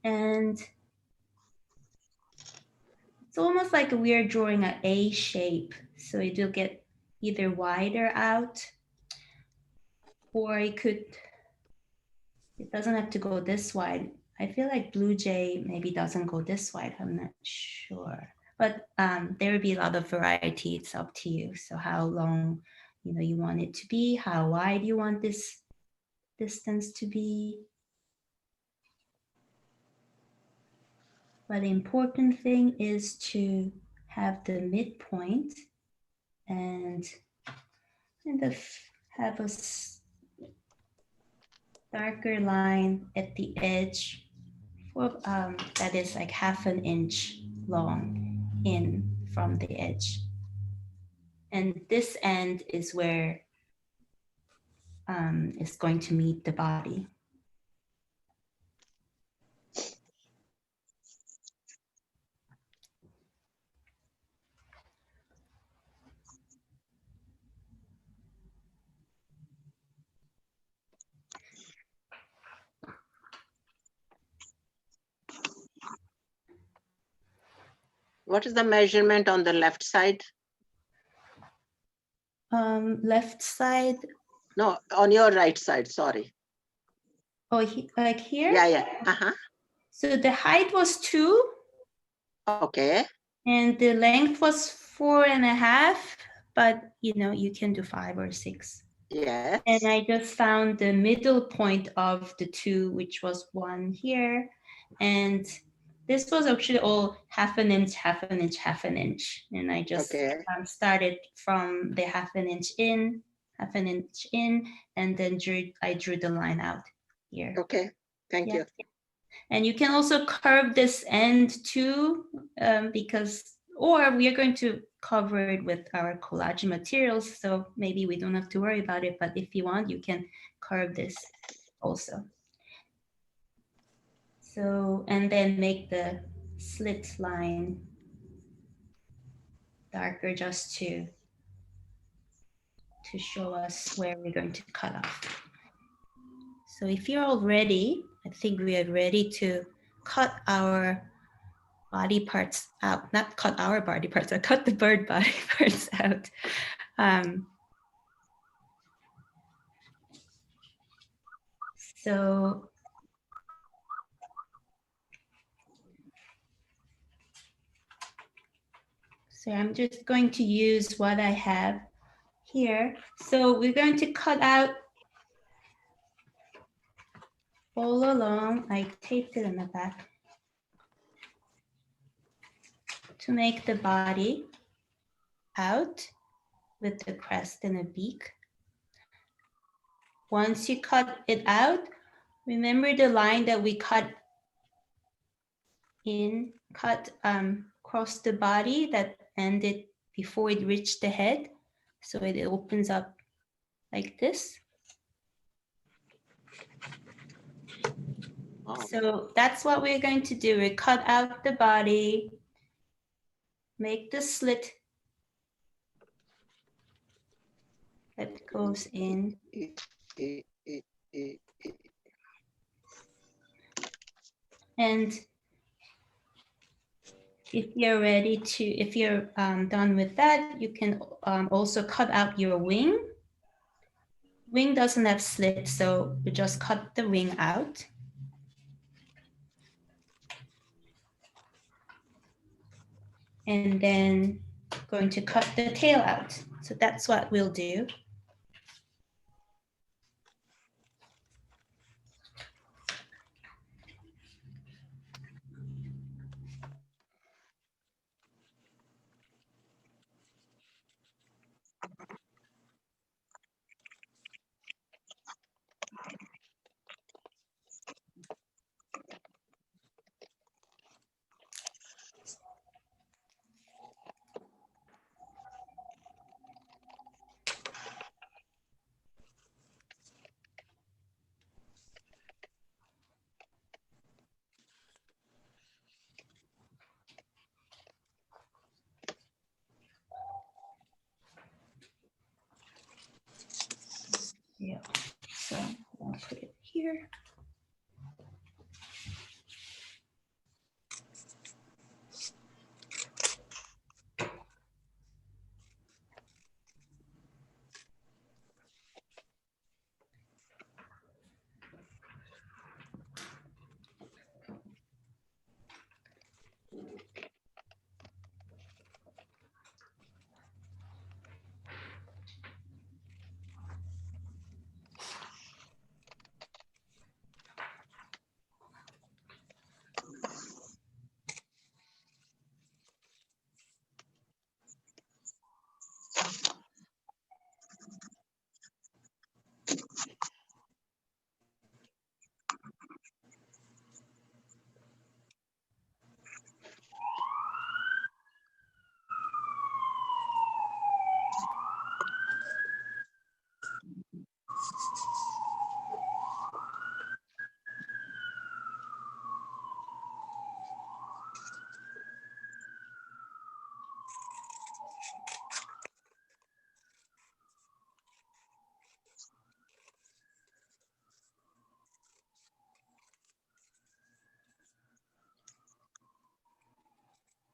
And it's almost like we are drawing an A shape. So it will get either wider out, or it doesn't have to go this wide. I feel like blue jay maybe doesn't go this wide. I'm not sure. But there will be a lot of variety. It's up to you. So how long you want it to be, how wide you want this distance to be. But the important thing is to have the midpoint and kind of have a darker line at the edge that is like 1/2 inch long in from the edge. And this end is where it's going to meet the body. What is the measurement on the left side? Left side. No, on your right side, sorry. Oh, like here? Yeah. So the height was 2. Okay. And the length was 4.5, but you can do 5 or 6. Yes. And I just found the middle point of the 2, which was 1 here. And this was actually all 1/2 inch, 1/2 inch, 1/2 inch. And I just started from the 1/2 inch in, 1/2 inch in, and then I drew the line out here. Okay, thank you. And you can also curve this end too, or we are going to cover it with our collagen materials, so maybe we don't have to worry about it, but if you want, you can curve this also. So, and then make the slit line darker just to show us where we're going to cut off. So if you're all ready, I think we are ready to cut our body parts out. Not cut our body parts, I cut the bird body parts out. So I'm just going to use what I have here. So we're going to cut out all along. I taped it on the back to make the body out with the crest and a beak. Once you cut it out, remember the line that we cut across the body that ended before it reached the head. So it opens up like this. Wow. So that's what we're going to do. We cut out the body, make the slit that goes in. And if you're ready to, if you're done with that, you can also cut out your wing. Wing doesn't have slits, so we just cut the wing out. And then going to cut the tail out. So that's what we'll do. Yeah, so I'll put it here.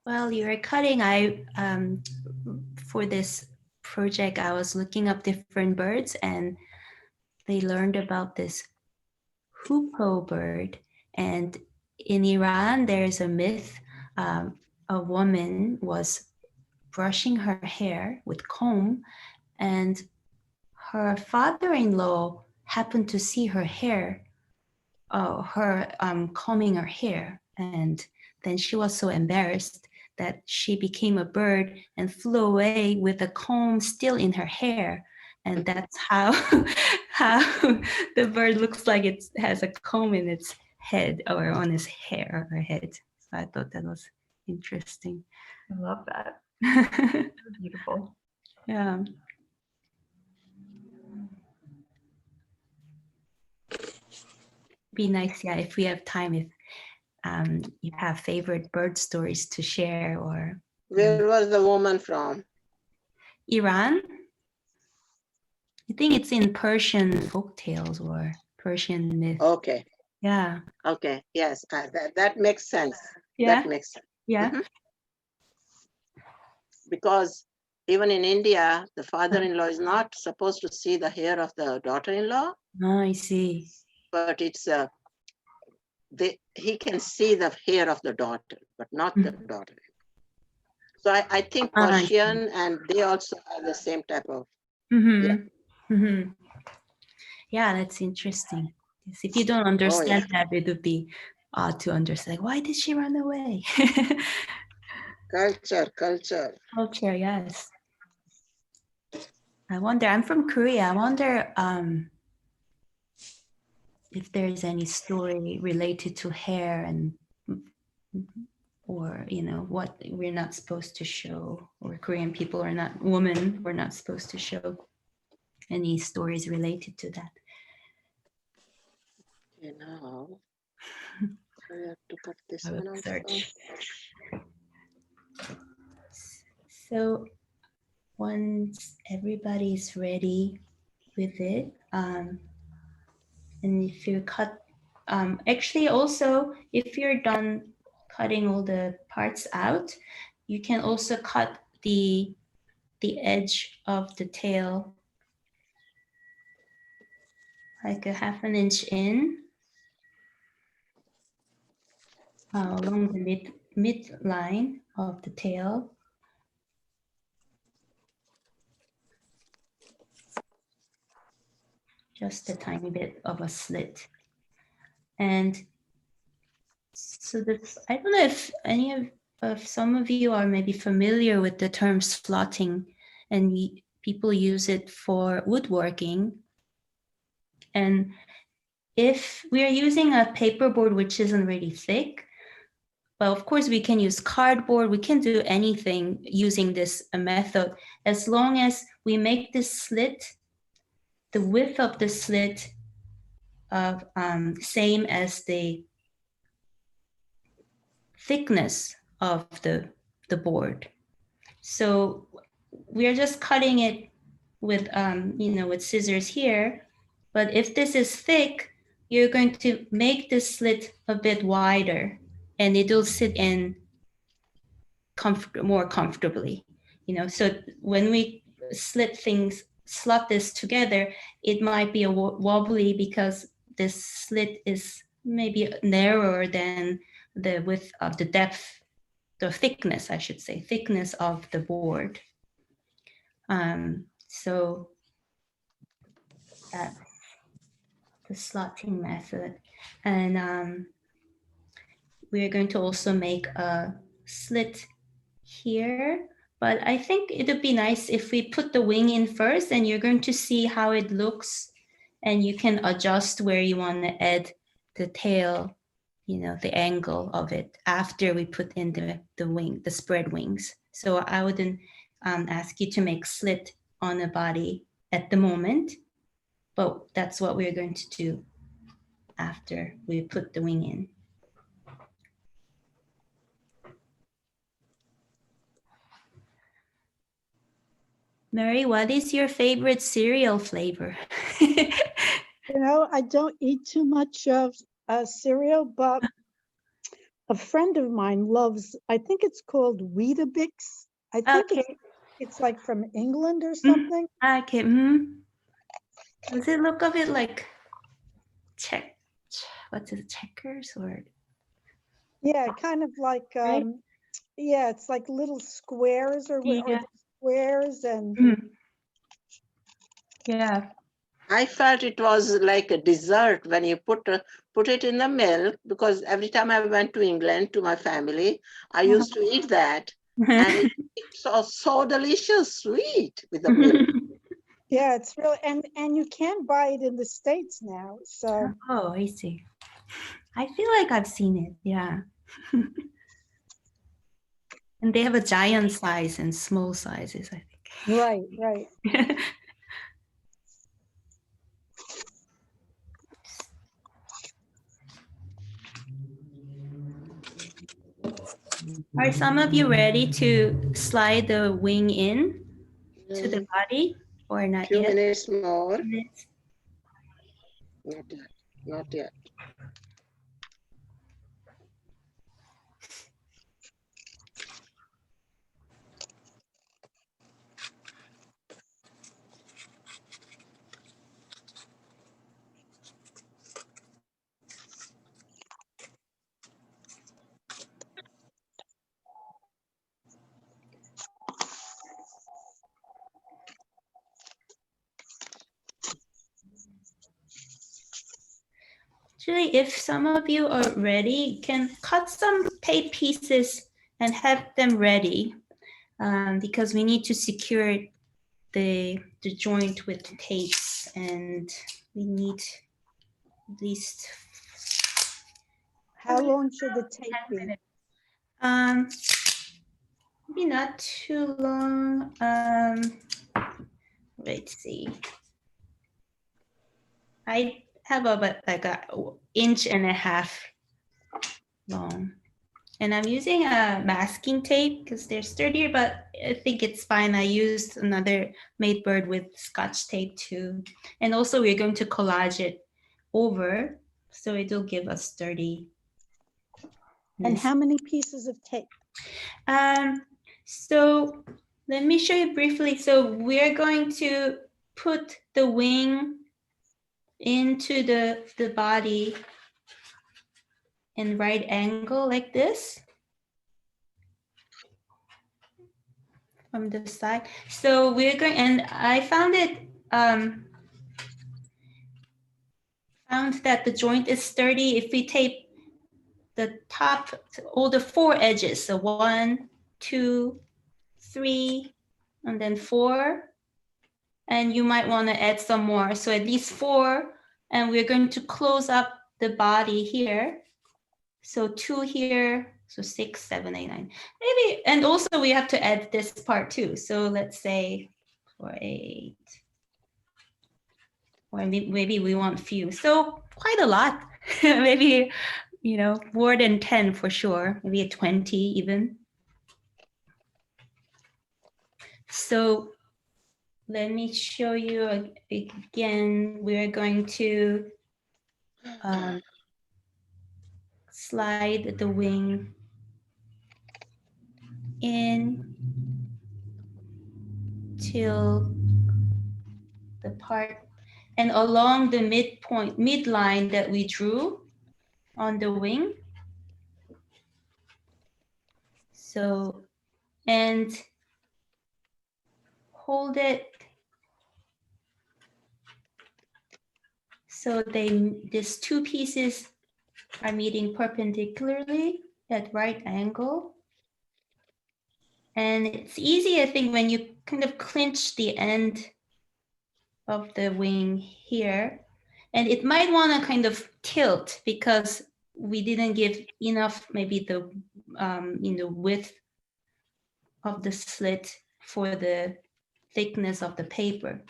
While you were cutting, for this project, I was looking up different birds, and they learned about this hoopoe bird. And in Iran, there's a myth. A woman was brushing her hair with comb, and her father-in-law happened to see her hair, combing her hair, and then she was so embarrassed that she became a bird and flew away with the comb still in her hair. And that's how the bird looks like it has a comb in its head or on its hair or head. So I thought that was interesting. I love that. Beautiful. Yeah. Be nice, yeah, if we have time, if you have favorite bird stories to share. Or Where was the woman from? Iran. I think it's in Persian folk tales or Persian myth. Okay. Yeah. Okay. Yes, that makes sense. Yeah. That makes sense. Yeah. Mhm. Because even in India, the father-in-law is not supposed to see the hair of the daughter-in-law. Oh, I see. But it's he can see the hair of the daughter, but not the daughter. So I think Persian and they also have the same type of. Yeah, that's interesting. Yes, if you don't understand that, it would be odd to understand. Why did she run away? Culture. Culture, yes. I wonder, I'm from Korea. I wonder if there's any story related to hair and or what we're not supposed to show, or Korean people are not, women we're not supposed to show. Any stories related to that? Now I have to cut this I will one also. search. So once everybody's ready with it, and if you cut, actually also, if you're done cutting all the parts out, you can also cut the edge of the tail like a 1/2 inch in along the midline of the tail. Just a tiny bit of a slit. And so this, I don't know if any of some of you are maybe familiar with the term slotting, and people use it for woodworking. And if we are using a paperboard which isn't really thick, well, of course we can use cardboard, we can do anything using this method, as long as we make this slit, the width of the slit of same as the thickness of the board. So we are just cutting it with with scissors here, but if this is thick, you're going to make the slit a bit wider, and it'll sit in more comfortably. So when we slot this together, it might be a wobbly because this slit is maybe narrower than the width of the depth, the thickness, I should say, thickness of the board. So that's the slotting method. And we're going to also make a slit here, but I think it would be nice if we put the wing in first, and you're going to see how it looks, and you can adjust where you want to add the tail, the angle of it after we put in the wing, the spread wings. So I wouldn't ask you to make slit on the body at the moment, but that's what we're going to do after we put the wing in. Mary, what is your favorite cereal flavor? I don't eat too much of cereal, but a friend of mine loves, I think it's called Weetabix. I think it's like from England or something. Okay. Does it look a bit like what's it, checkers or? Yeah, kind of like, right? Yeah, it's like little squares or squares and. Yeah. I felt it was like a dessert when you put it in the milk, because every time I went to England to my family, I used to eat that. And it's so delicious, sweet with the milk. Yeah, it's really, and you can buy it in the States now. So. Oh, I see. I feel like I've seen it. Yeah. And they have a giant size and small sizes, I think. Right. Are some of you ready to slide the wing in to the body, or not Few yet? minutes more. Not yet. Actually, if some of you are ready, you can cut some tape pieces and have them ready, because we need to secure the joint with the tapes, and we need at least. How long should the tape be? Maybe not too long. Let's see. I have about like a 1.5 inches long, and I'm using a masking tape because they're sturdier. But I think it's fine. I used another made bird with Scotch tape too. And also we're going to collage it over, so it'll give us sturdy. And how many pieces of tape? So let me show you briefly. So we're going to put the wing into the body in right angle like this from the side. So we're going, and I found that the joint is sturdy if we tape the top, all the 4 edges. So 1, 2, 3, and then 4. And you might want to add some more. So at least 4. And we're going to close up the body here. So 2 here, so 6, 7, 8, 9. Maybe, and also we have to add this part too. So let's say 4, 8. Or maybe we want few. So quite a lot. Maybe, you know, more than 10 for sure. Maybe a 20 even. So let me show you again. We're going to slide the wing in till the part and along the midline that we drew on the wing. So, and hold it so these 2 pieces are meeting perpendicularly at right angle. And it's easy, I think, when you kind of clinch the end of the wing here. And it might want to kind of tilt because we didn't give enough, maybe the width of the slit for the thickness of the paper.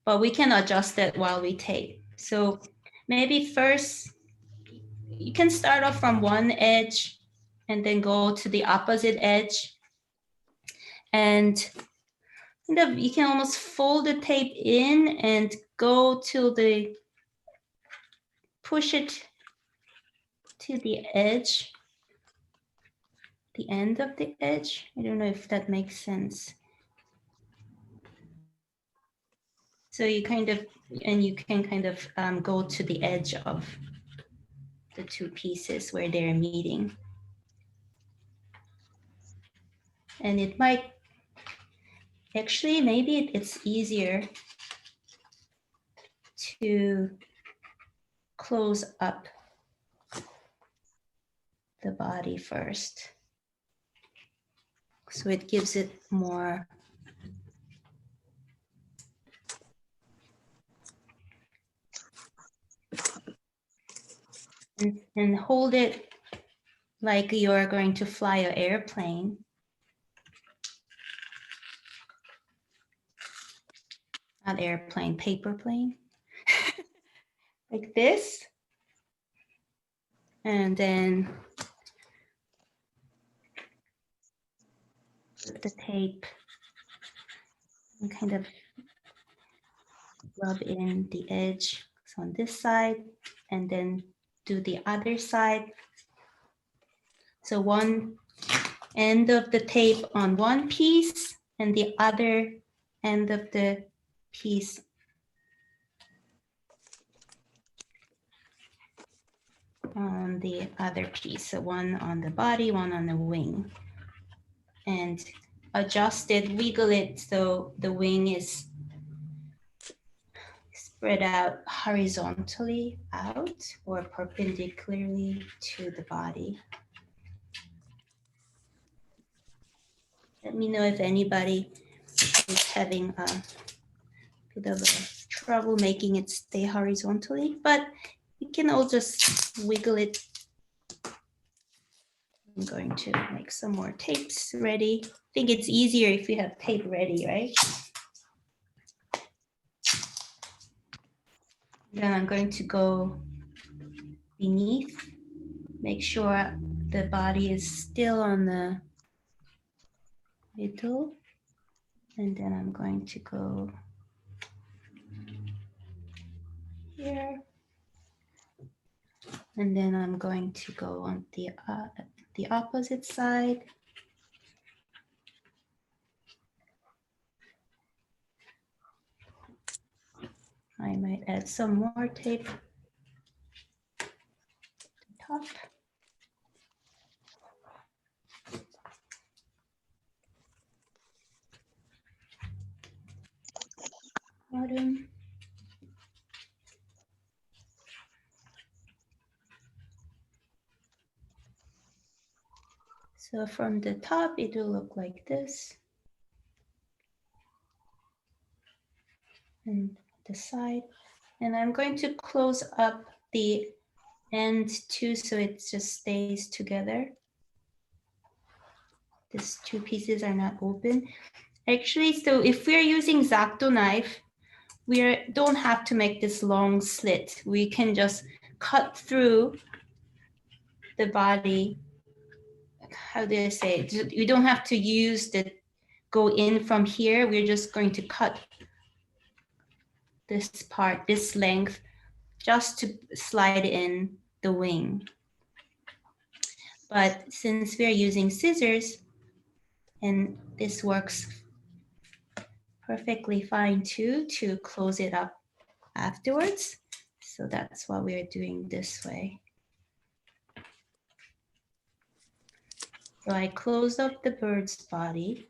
But we can adjust that while we tape. So maybe first, you can start off from one edge and then go to the opposite edge. And kind of, you can almost fold the tape in and go till push it to the edge, the end of the edge. I don't know if that makes sense. So you kind of, and you can kind of go to the edge of the 2 pieces where they're meeting. And it might, actually, maybe it's easier to close up the body first. So it gives it more. And hold it like you're going to fly an airplane. Not airplane, paper plane. Like this. And then put the tape and kind of rub in the edge on this side and then do the other side. So one end of the tape on one piece and the other end of the piece on the other piece. So one on the body, one on the wing. And adjust it, wiggle it so the wing is spread out horizontally out or perpendicularly to the body. Let me know if anybody is having a bit of a trouble making it stay horizontally, but you can all just wiggle it. I'm going to make some more tapes ready. I think it's easier if you have tape ready, right? Then I'm going to go beneath, make sure the body is still on the middle. And then I'm going to go here. And then I'm going to go on the opposite side. I might add some more tape to the top. Bottom. So from the top, it will look like this. And the side. And I'm going to close up the end too, so it just stays together. These two pieces are not open. Actually, so if we're using X-Acto knife, we don't have to make this long slit. We can just cut through the body. How do I say it? You don't have to use the go in from here. We're just going to cut this part, this length, just to slide in the wing. But since we're using scissors, and this works perfectly fine too, to close it up afterwards. So that's why we're doing this way. So I closed up the bird's body.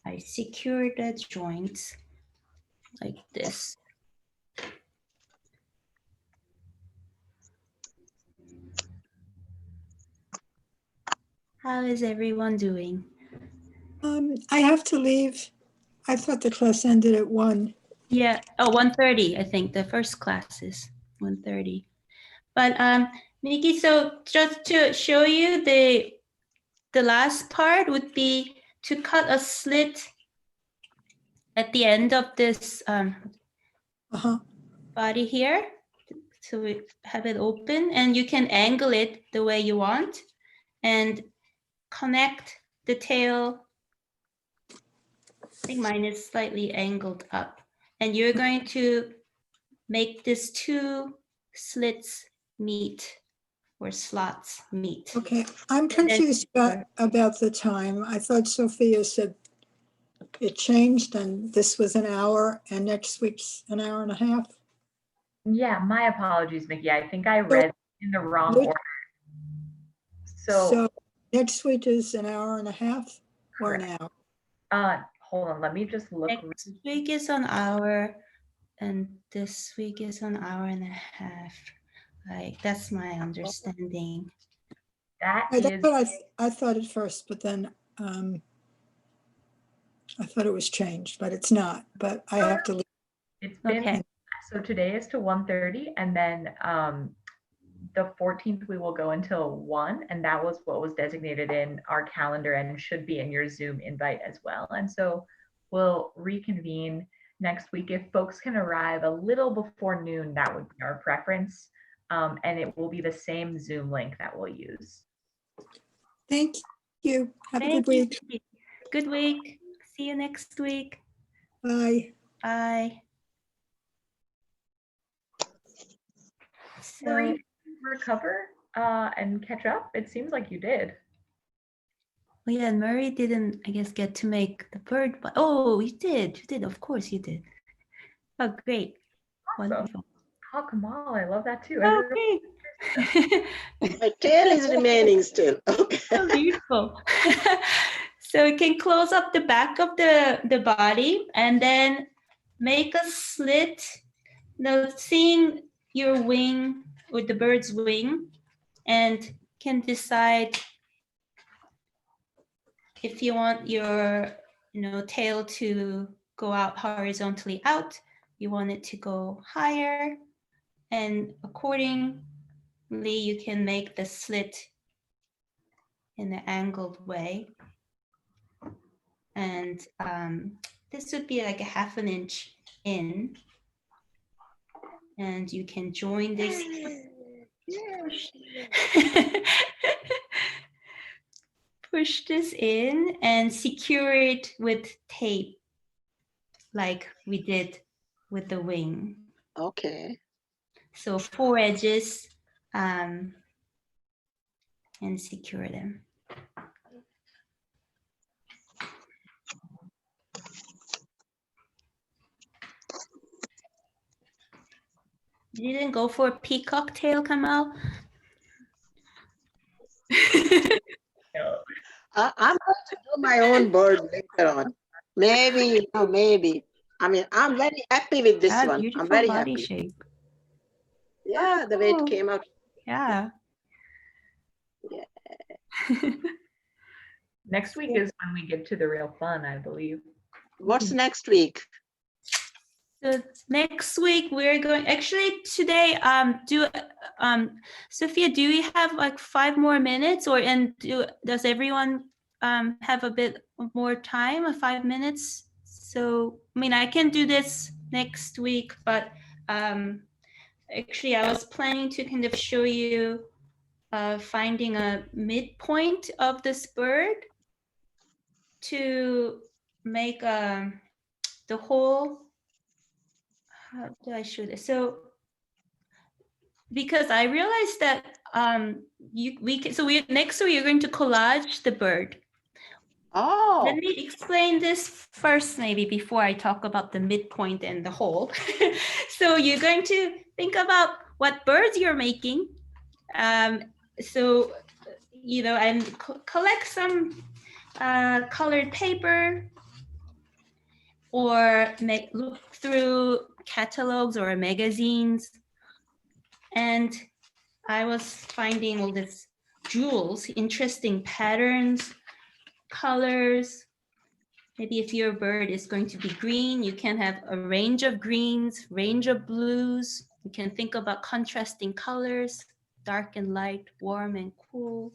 I secured the joints like this. How is everyone doing? I have to leave. I thought the class ended at 1. Yeah, oh, 1:30, I think the first class is 1:30. But Miki, so just to show you the last part would be to cut a slit at the end of this body here. So we have it open and you can angle it the way you want and connect the tail. I think mine is slightly angled up. And you're going to make this 2 slits meet or slots meet. Okay, I'm confused about the time. I thought Sophia said it changed and this was an hour and next week's an hour and a half. Yeah, my apologies, Mickey. I think I read in the wrong order. So next week is an hour and a half or an hour? Hold on, let me just look. Next week is an hour and this week is an hour and a half. Like that's my understanding. That's what I thought at first, but then I thought it was changed, but it's not. But I have to leave. It's been okay. So today is to 1:30, and then the 14th we will go until 1, and that was what was designated in our calendar and should be in your Zoom invite as well. And so we'll reconvene next week. If folks can arrive a little before noon, that would be our preference, and it will be the same Zoom link that we'll use. Thank you. Have a good week. Good week. See you next week. Bye. Bye. So recover and catch up? It seems like you did. Well, yeah, Murray didn't, I guess, get to make the bird, but oh, you did. You did. Of course you did. Oh, great. Awesome. Wonderful. Oh, Kamal, I love that too. Oh, great. My tail is remaining still. Okay. So beautiful. So you can close up the back of the body and then make a slit. Now, seeing your wing with the bird's wing, and can decide if you want your tail to go out horizontally out, you want it to go higher, and accordingly you can make the slit in an angled way. And this would be like a 1/2 inch in. And you can join this. push this in and secure it with tape, like we did with the wing. Okay. So 4 edges and secure them. You didn't go for a peacock tail, Kamal? I'm going to do my own bird later on. Maybe, maybe. I mean, I'm very happy with this one. Beautiful I'm very body happy. shape. Yeah, the way it cool. came out. Yeah. Yeah. Next week is when we get to the real fun, I believe. What's next week? So next week we're going, actually today, Sophia, do we have like 5 more minutes, or does everyone have a bit more time, 5 minutes? So, I mean, I can do this next week, but actually I was planning to kind of show you finding a midpoint of this bird to make the whole. How do I show this? So, because I realized that next week you're going to collage the bird. Oh. Let me explain this first, maybe before I talk about the midpoint and the whole. So you're going to think about what birds you're making. So, you know, and collect some colored paper, or look through catalogs or magazines. And I was finding all these jewels, interesting patterns, colors. Maybe if your bird is going to be green, you can have a range of greens, range of blues. You can think about contrasting colors, dark and light, warm and cool.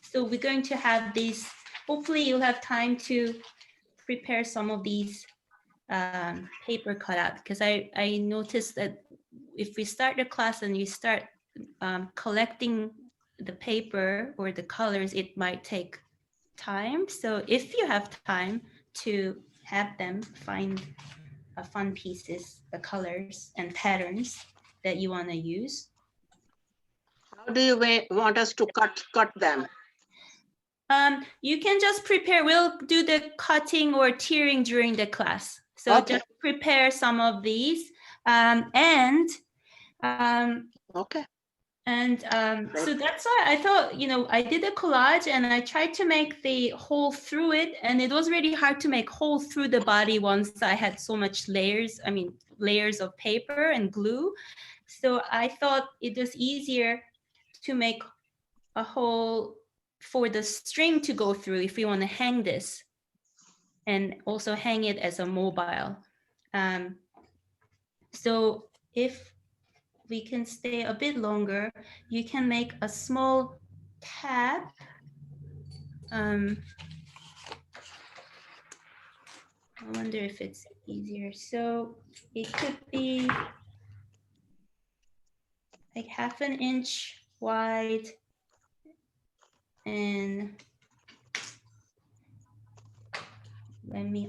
So we're going to have these, hopefully you'll have time to prepare some of these paper cutout, because I noticed that if we start the class and you start collecting the paper or the colors, it might take time. So if you have time to have them find fun pieces, the colors and patterns that you want to use. How do you want us to cut them? You can just prepare. We'll do the cutting or tearing during the class. So Okay. just prepare some of these. Okay. And so that's why I thought, you know, I did a collage and I tried to make the hole through it, and it was really hard to make hole through the body once I had so much layers of paper and glue. So I thought it was easier to make a hole for the string to go through if we want to hang this, and also hang it as a mobile. So if we can stay a bit longer, you can make a small tab. I wonder if it's easier. So it could be like 1/2 inch wide, and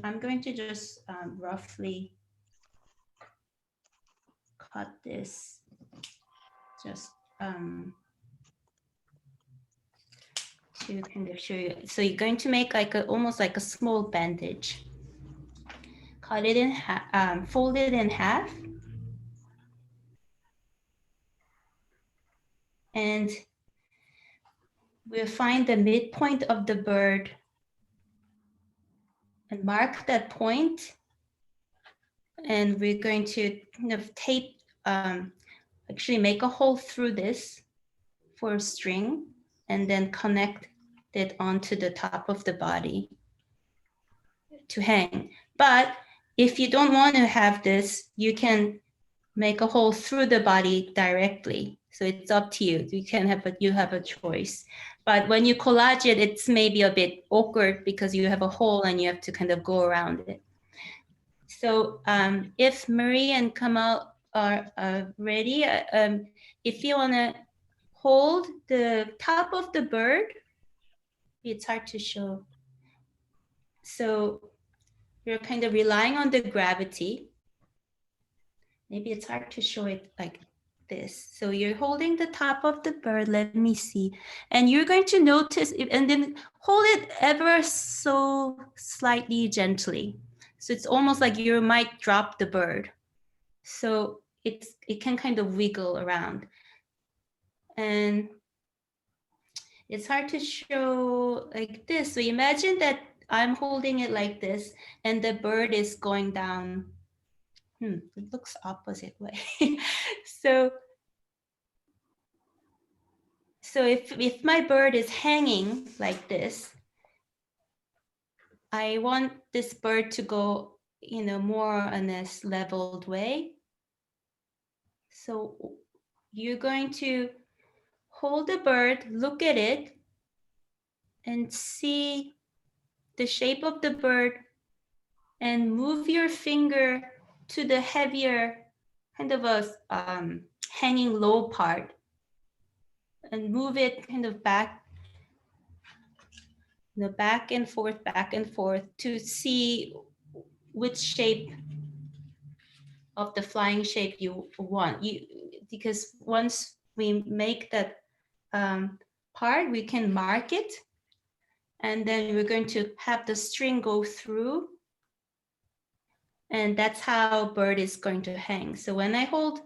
I'm going to just roughly cut this, just to kind of show you. So you're going to make like almost like a small bandage. Cut it in half, fold it in half. And we'll find the midpoint of the bird and mark that point. And we're going to kind of tape, actually make a hole through this for a string, and then connect it onto the top of the body to hang. But if you don't want to have this, you can make a hole through the body directly. So it's up to you. You have a choice. But when you collage it, it's maybe a bit awkward because you have a hole and you have to kind of go around it. So if Marie and Kamal are ready, if you want to hold the top of the bird it's hard to show. So you're kind of relying on the gravity. Maybe it's hard to show it like this. So you're holding the top of the bird. Let me see. And you're going to notice, and then hold it ever so slightly gently. So it's almost like you might drop the bird. So it can kind of wiggle around. And it's hard to show like this. So imagine that I'm holding it like this and the bird is going down. It looks opposite way. So if my bird is hanging like this, I want this bird to go, more on this leveled way. So you're going to hold the bird, look at it, and see the shape of the bird, and move your finger to the heavier, kind of a hanging low part, and move it kind of back, back and forth to see which shape of the flying shape you want. Because once we make that part, we can mark it, and then we're going to have the string go through, and that's how bird is going to hang. So when I hold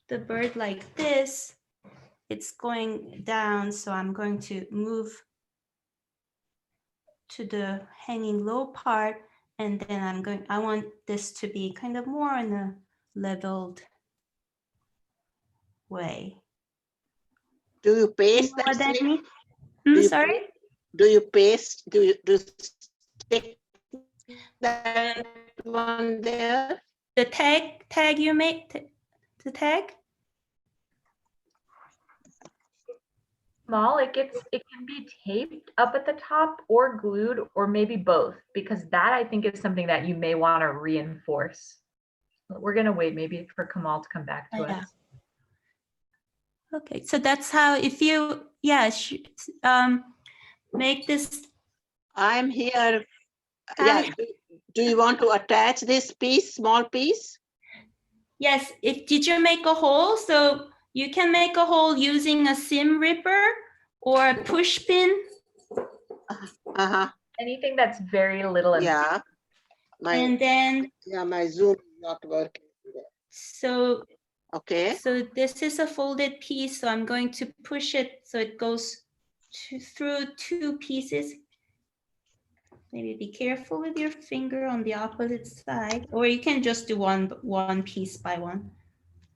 the bird like this, it's going down, so I'm going to move to the hanging low part, and then I want this to be kind of more in a leveled way. Do you paste You know what that that string? means? Sorry? Do you paste? Do you stick that one there? The tag you made, the tag? Small, it can be taped up at the top or glued or maybe both, because that I think is something that you may want to reinforce. We're gonna wait maybe for Kamal to come back to us. Okay, so that's how, if you, make this. I'm here. Yeah. Do you want to attach this piece, small piece? Yes, did you make a hole? So you can make a hole using a seam ripper or a push pin. Anything that's very little. Yeah. And then. Yeah, my Zoom is not working. So. Okay. So this is a folded piece. So I'm going to push it so it goes through two pieces. Maybe be careful with your finger on the opposite side, or you can just do one piece by one.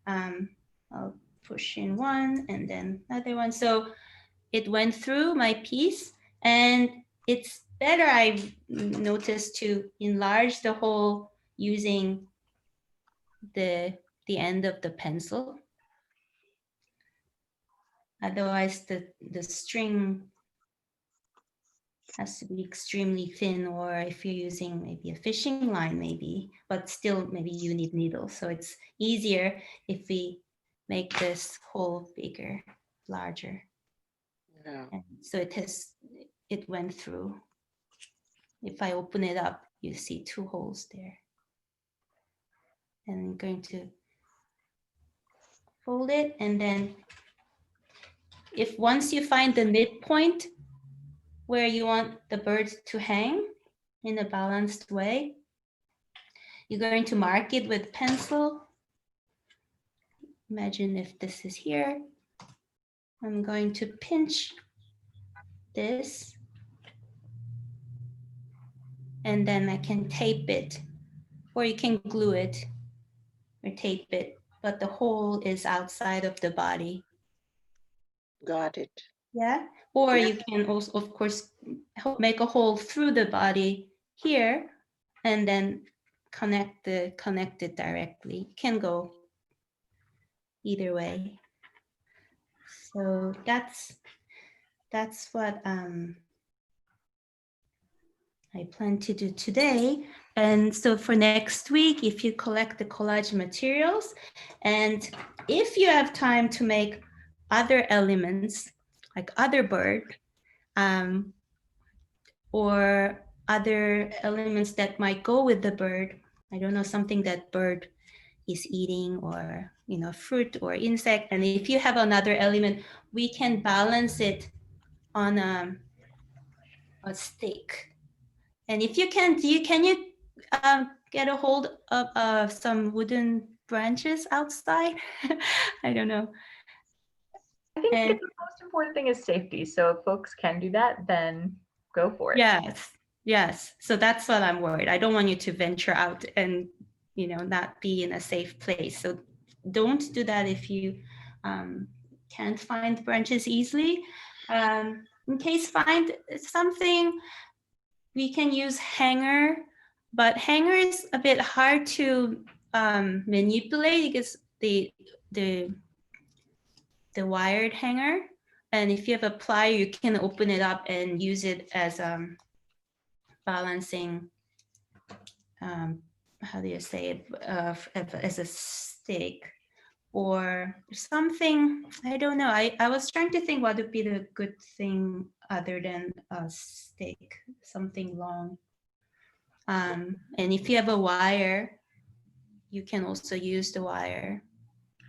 I'll push in one and then another one. So it went through my piece, and it's better, I've noticed, to enlarge the hole using the end of the pencil. Otherwise the string has to be extremely thin, or if you're using maybe a fishing line, maybe, but still maybe you need needles. So it's easier if we make this hole bigger, larger. Yeah. And so it went through. If I open it up, you see two holes there. And I'm going to fold it, and then once you find the midpoint where you want the bird to hang in a balanced way, you're going to mark it with pencil. Imagine if this is here. I'm going to pinch this, and then I can tape it, or you can glue it or tape it, but the hole is outside of the body. Got it. Yeah, or you can also, of course, make a hole through the body here, and then connect it directly. It can go either way. So that's what I plan to do today. And so for next week, if you collect the collage materials, and if you have time to make other elements, like other bird, or other elements that might go with the bird. I don't know, something that bird is eating, or fruit or insect. And if you have another element, we can balance it on a stick. And if you can you get a hold of some wooden branches outside? I don't know. I think the most important thing is safety. So if folks can do that, then go for it. Yes. So that's what I'm worried. I don't want you to venture out and not be in a safe place. So don't do that if you can't find branches easily. In case find something, we can use hanger, but hanger is a bit hard to manipulate because the wired hanger, and if you have a plier, you can open it up and use it as balancing, how do you say it, as a stick or something. I don't know. I was trying to think what would be the good thing other than a stick, something long. And if you have a wire, you can also use the wire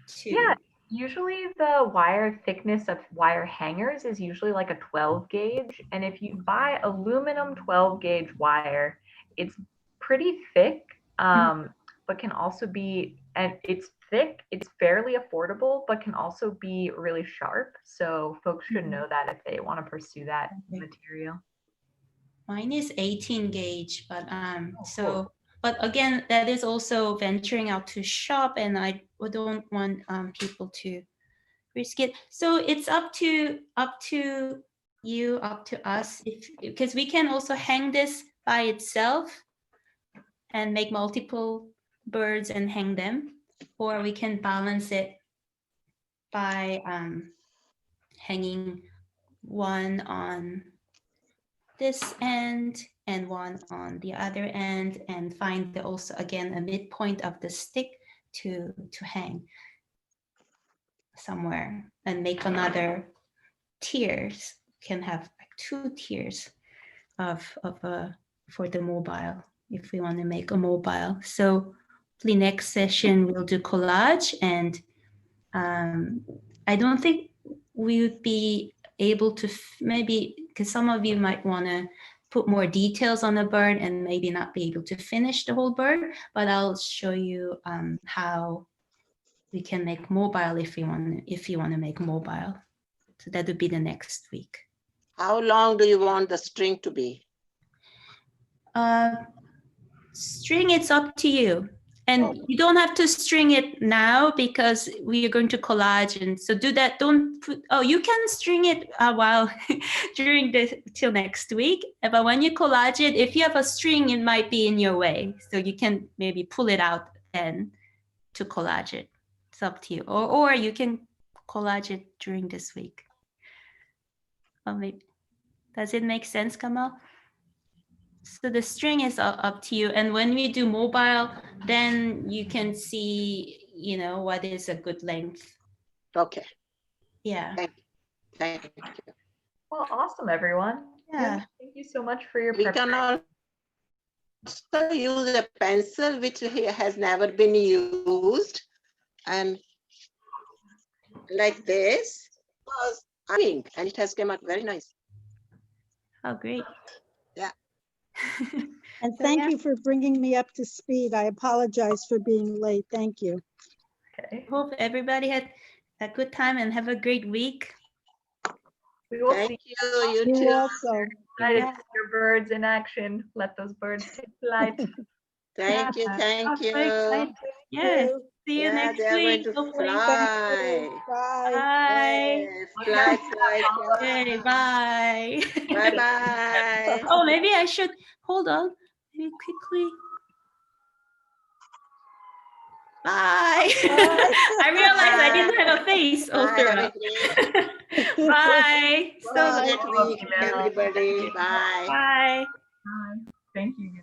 too. Yeah, usually the wire thickness of wire hangers is usually like a 12 gauge. And if you buy aluminum 12 gauge wire, it's pretty thick, but can also be, and it's thick, it's fairly affordable, but can also be really sharp. So folks should know that if they want to pursue that material. Mine is 18 gauge, but but again, that is also venturing out to shop, and I don't want people to risk it. So it's up to you, up to us, because we can also hang this by itself and make multiple birds and hang them, or we can balance it by hanging one on this end and one on the other end, and find also again a midpoint of the stick to hang somewhere, and make another tiers. Can have like 2 tiers for the mobile, if we want to make a mobile. So the next session we'll do collage, and I don't think we would be able to maybe, because some of you might want to put more details on the bird and maybe not be able to finish the whole bird, but I'll show you how we can make mobile if you want to make mobile. So that would be the next week. How long do you want the string to be? String, it's up to you. And you don't have to string it now because we are going to collage, and so do that. Don't put, you can string it while during till next week. But when you collage it, if you have a string, it might be in your way. So you can maybe pull it out then to collage it. It's up to you. Or you can collage it during this week. Maybe. Does it make sense, Kamal? So the string is up to you. And when we do mobile, then you can see, what is a good length. Okay. Yeah. Thank you. Well, awesome, everyone. Yeah. Thank you so much for your We can also use a pencil which has never been used, and like this, was pink, and it has come out very nice. Oh, great. Yeah. And thank you for bringing me up to speed. I apologize for being late. Thank you. Okay. Hope everybody had a good time and have a great week. We will Thank see you. You You too. also. excited to see your birds in action. Let those birds take flight. Thank you. Thank you. Yes. See you next they are week. going to hopefully. fly. Bye. Bye. Yes, fly, fly, fly. Okay, bye. Bye-bye. Oh, maybe I should hold on. Maybe quickly. Bye. I realized I didn't have a face filter up. Bye. Have a great week, everybody. Bye. Bye. Bye. Thank you.